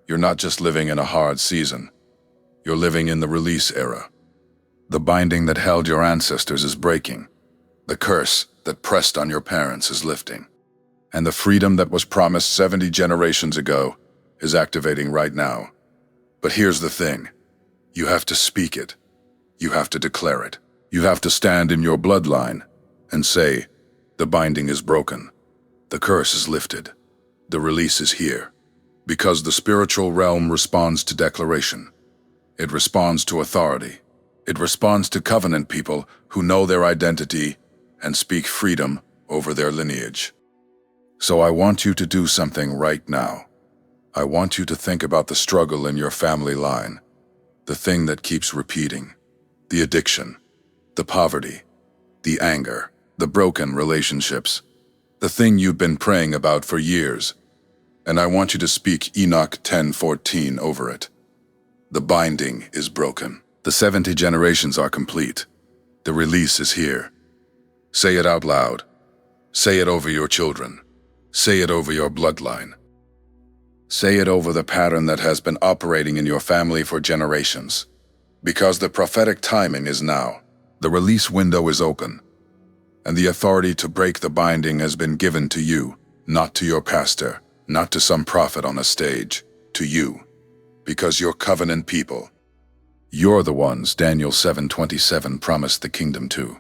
you're not just living in a hard season. You're living in the release era. The binding that held your ancestors is breaking. The curse that pressed on your parents is lifting. And the freedom that was promised 70 generations ago is activating right now. But here's the thing. You have to speak it. You have to declare it. You have to stand in your bloodline and say, the binding is broken. The curse is lifted. The release is here. Because the spiritual realm responds to declaration. It responds to authority. It responds to covenant people who know their identity and speak freedom over their lineage. So I want you to do something right now. I want you to think about the struggle in your family line, the thing that keeps repeating, the addiction, the poverty, the anger, the broken relationships, the thing you've been praying about for years, and I want you to speak Enoch 10:14 over it. The binding is broken. The 70 generations are complete. The release is here. Say it out loud. Say it over your children. Say it over your bloodline. Say it over the pattern that has been operating in your family for generations. Because the prophetic timing is now. The release window is open. And the authority to break the binding has been given to you, not to your pastor, not to some prophet on a stage, to you. Because you're covenant people. You're the ones Daniel 7:27 promised the kingdom to.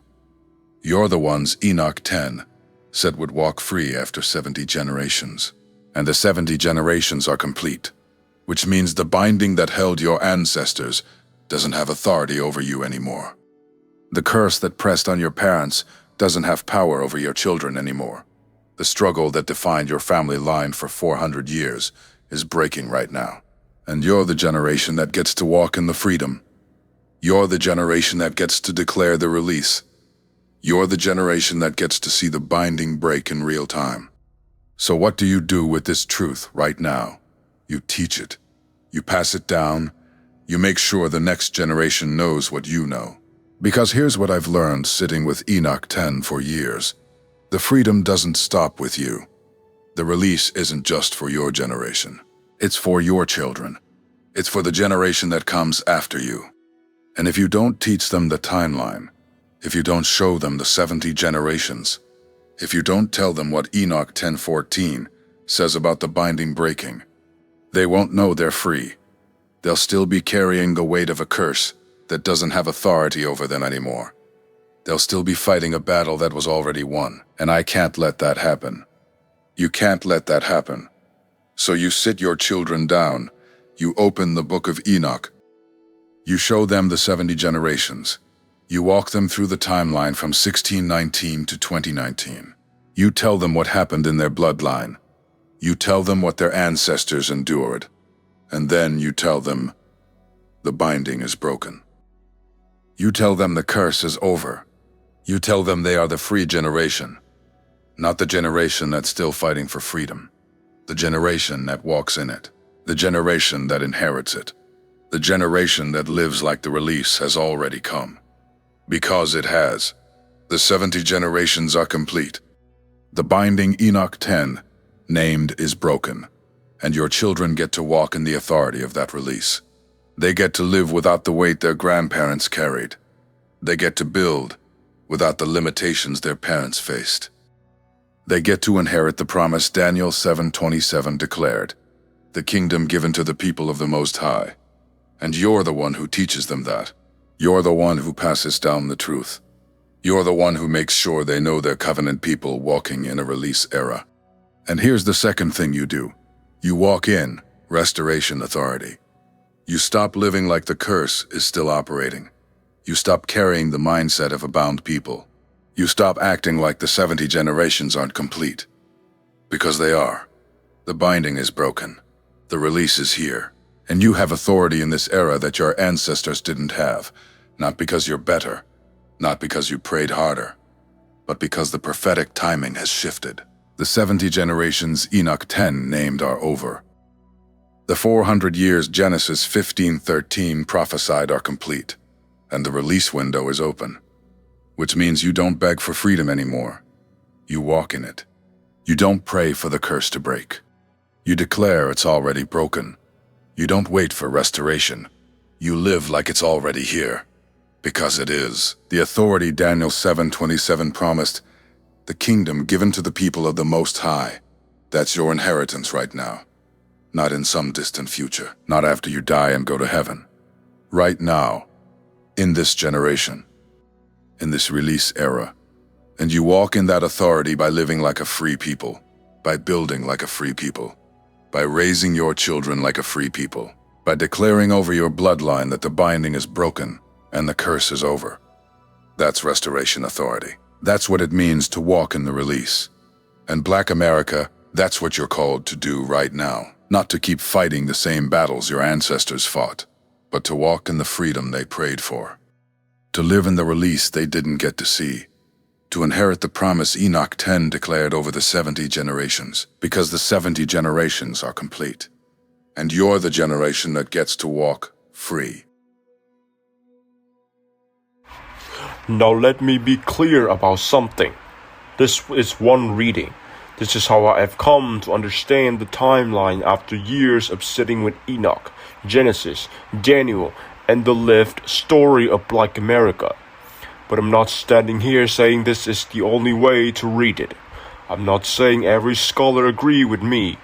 You're the ones Enoch 10 said would walk free after 70 generations. And the 70 generations are complete, which means the binding that held your ancestors doesn't have authority over you anymore. The curse that pressed on your parents doesn't have power over your children anymore. The struggle that defined your family line for 400 years is breaking right now. And you're the generation that gets to walk in the freedom. You're the generation that gets to declare the release. You're the generation that gets to see the binding break in real time. So what do you do with this truth right now? You teach it. You pass it down. You make sure the next generation knows what you know. Because here's what I've learned sitting with Enoch 10 for years. The freedom doesn't stop with you. The release isn't just for your generation. It's for your children. It's for the generation that comes after you. And if you don't teach them the timeline, if you don't show them the 70 generations, if you don't tell them what Enoch 10:14 says about the binding breaking, they won't know they're free. They'll still be carrying the weight of a curse that doesn't have authority over them anymore. They'll still be fighting a battle that was already won, and I can't let that happen. You can't let that happen. So you sit your children down, you open the book of Enoch, you show them the 70 generations, you walk them through the timeline from 1619 to 2019. You tell them what happened in their bloodline. You tell them what their ancestors endured. And then you tell them the binding is broken. You tell them the curse is over. You tell them they are the free generation, not the generation that's still fighting for freedom. The generation that walks in it. The generation that inherits it. The generation that lives like the release has already come. Because it has. The 70 generations are complete. The binding Enoch 10, named, is broken, and your children get to walk in the authority of that release. They get to live without the weight their grandparents carried. They get to build without the limitations their parents faced. They get to inherit the promise Daniel 7:27 declared, the kingdom given to the people of the Most High. And you're the one who teaches them that. You're the one who passes down the truth. You're the one who makes sure they know they're covenant people walking in a release era. And here's the second thing you do. You walk in restoration authority. You stop living like the curse is still operating. You stop carrying the mindset of a bound people. You stop acting like the 70 generations aren't complete. Because they are. The binding is broken. The release is here. And you have authority in this era that your ancestors didn't have, not because you're better, not because you prayed harder, but because the prophetic timing has shifted. The 70 generations Enoch 10 named are over. The 400 years Genesis 15:13 prophesied are complete, and the release window is open, which means you don't beg for freedom anymore. You walk in it. You don't pray for the curse to break. You declare it's already broken. You don't wait for restoration. You live like it's already here. Because it is. The authority Daniel 7:27 promised, the kingdom given to the people of the Most High. That's your inheritance right now. Not in some distant future. Not after you die and go to heaven. Right now. In this generation. In this release era. And you walk in that authority by living like a free people. By building like a free people. By raising your children like a free people, by declaring over your bloodline that the binding is broken and the curse is over. That's restoration authority. That's what it means to walk in the release. And Black America, that's what you're called to do right now. Not to keep fighting the same battles your ancestors fought, but to walk in the freedom they prayed for. To live in the release they didn't get to see. to inherit the promise Enoch 10 declared over the 70 generations, because the 70 generations are complete. And you're the generation that gets to walk free. Now let me be clear about something. This is one reading. This is how I have come to understand the timeline after years of sitting with Enoch, Genesis, Daniel, and the lived story of Black America. But I'm not standing here saying this is the only way to read it. I'm not saying every scholar agree with me.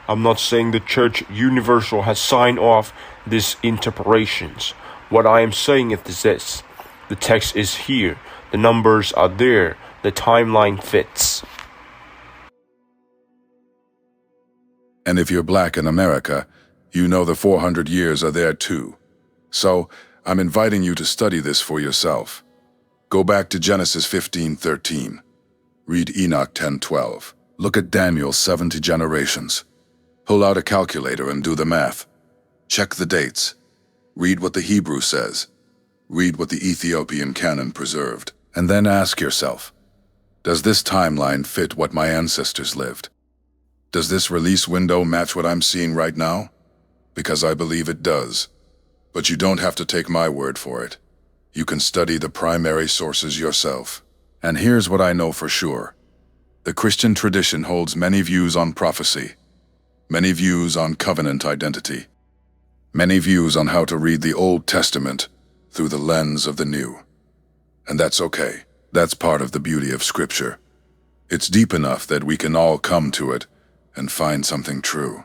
I'm not saying the Church Universal has signed off these interpretations. What I am saying is this. The text is here. The numbers are there. The timeline fits. And if you're Black in America, you know the 400 years are there too. So, I'm inviting you to study this for yourself. Go back to Genesis 15:13. Read Enoch 10:12. Look at Daniel's 70 generations. Pull out a calculator and do the math. Check the dates. Read what the Hebrew says. Read what the Ethiopian canon preserved. And then ask yourself, does this timeline fit what my ancestors lived? Does this release window match what I'm seeing right now? Because I believe it does. But you don't have to take my word for it. You can study the primary sources yourself. And here's what I know for sure. The Christian tradition holds many views on prophecy, many views on covenant identity, many views on how to read the Old Testament through the lens of the New. And that's okay. That's part of the beauty of Scripture. It's deep enough that we can all come to it and find something true.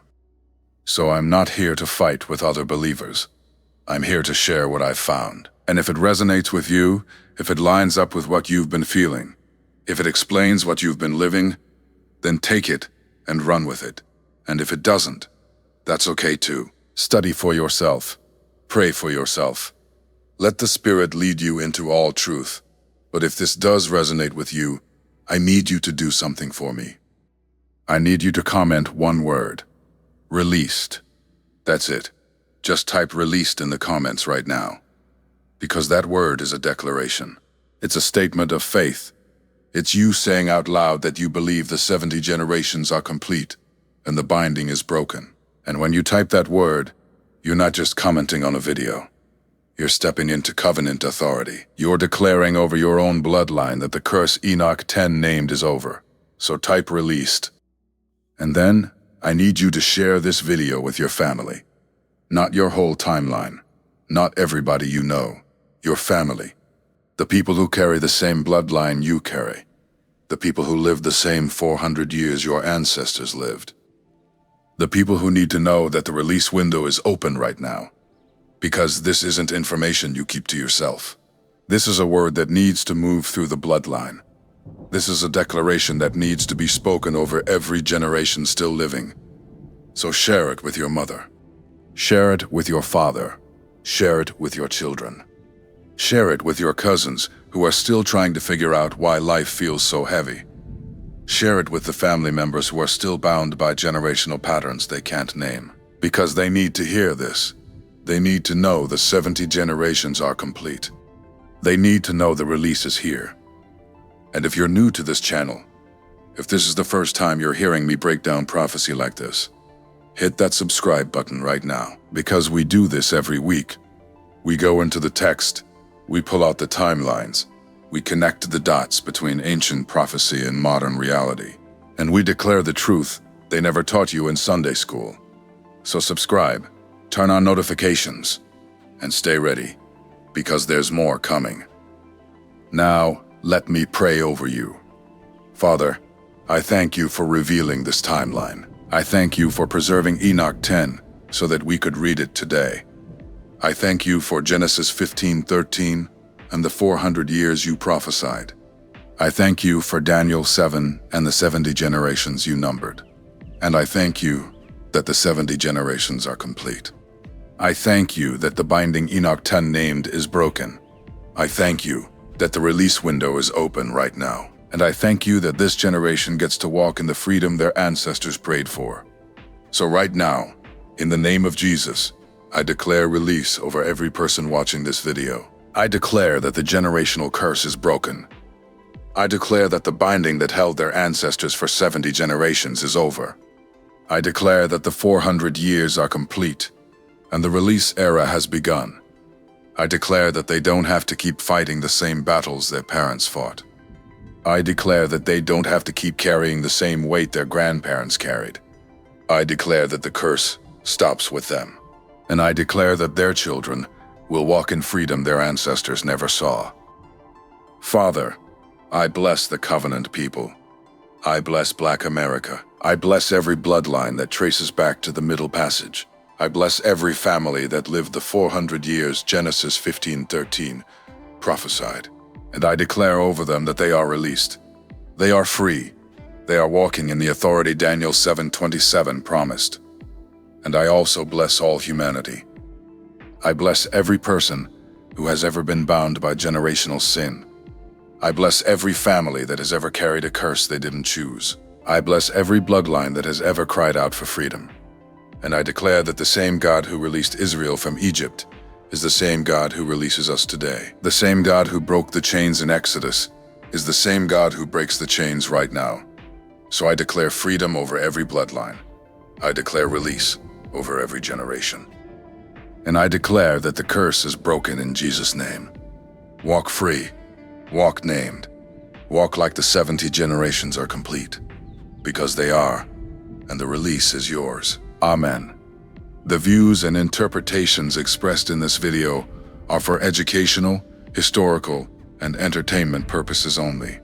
So I'm not here to fight with other believers. I'm here to share what I've found. And if it resonates with you, if it lines up with what you've been feeling, if it explains what you've been living, then take it and run with it. And if it doesn't, that's okay too. Study for yourself. Pray for yourself. Let the Spirit lead you into all truth. But if this does resonate with you, I need you to do something for me. I need you to comment one word. Released. That's it. Just type released in the comments right now. Because that word is a declaration. It's a statement of faith. It's you saying out loud that you believe the 70 generations are complete and the binding is broken. And when you type that word, you're not just commenting on a video. You're stepping into covenant authority. You're declaring over your own bloodline that the curse Enoch 10 named is over. So type released. And then, I need you to share this video with your family. Not your whole timeline. Not everybody you know. Your family. The people who carry the same bloodline you carry. The people who lived the same 400 years your ancestors lived. The people who need to know that the release window is open right now. Because this isn't information you keep to yourself. This is a word that needs to move through the bloodline. This is a declaration that needs to be spoken over every generation still living. So share it with your mother. Share it with your father. Share it with your children. Share it with your cousins who are still trying to figure out why life feels so heavy. Share it with the family members who are still bound by generational patterns they can't name. Because they need to hear this. They need to know the 70 generations are complete. They need to know the release is here. And if you're new to this channel, if this is the first time you're hearing me break down prophecy like this, hit that subscribe button right now. Because we do this every week. We go into the text, we pull out the timelines, we connect the dots between ancient prophecy and modern reality, and we declare the truth they never taught you in Sunday school. So subscribe, turn on notifications, and stay ready, because there's more coming. Now, let me pray over you. Father, I thank you for revealing this timeline. I thank you for preserving Enoch 10 so that we could read it today. I thank you for Genesis 15:13 and the 400 years you prophesied. I thank you for Daniel 7 and the 70 generations you numbered. And I thank you that the 70 generations are complete. I thank you that the binding Enoch 10 named is broken. I thank you that the release window is open right now. And I thank you that this generation gets to walk in the freedom their ancestors prayed for. So right now, in the name of Jesus, I declare release over every person watching this video. I declare that the generational curse is broken. I declare that the binding that held their ancestors for 70 generations is over. I declare that the 400 years are complete, and the release era has begun. I declare that they don't have to keep fighting the same battles their parents fought. I declare that they don't have to keep carrying the same weight their grandparents carried. I declare that the curse stops with them. And I declare that their children will walk in freedom their ancestors never saw. Father, I bless the covenant people. I bless Black America. I bless every bloodline that traces back to the Middle Passage. I bless every family that lived the 400 years Genesis 15:13 prophesied. And I declare over them that they are released. They are free. They are walking in the authority Daniel 7:27 promised. And I also bless all humanity. I bless every person who has ever been bound by generational sin. I bless every family that has ever carried a curse they didn't choose. I bless every bloodline that has ever cried out for freedom. And I declare that the same God who released Israel from Egypt is the same God who releases us today. The same God who broke the chains in Exodus is the same God who breaks the chains right now. So I declare freedom over every bloodline. I declare release over every generation. And I declare that the curse is broken in Jesus' name. Walk free. Walk named. Walk like the 70 generations are complete. Because they are, and the release is yours. Amen. The views and interpretations expressed in this video are for educational, historical, and entertainment purposes only.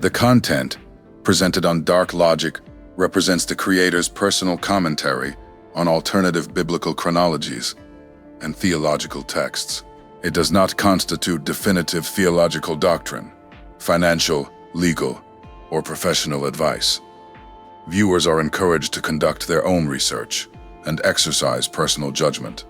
The content presented on Dark Logic represents the creator's personal commentary on alternative biblical chronologies and theological texts. It does not constitute definitive theological doctrine, financial, legal, or professional advice. Viewers are encouraged to conduct their own research and exercise personal judgment.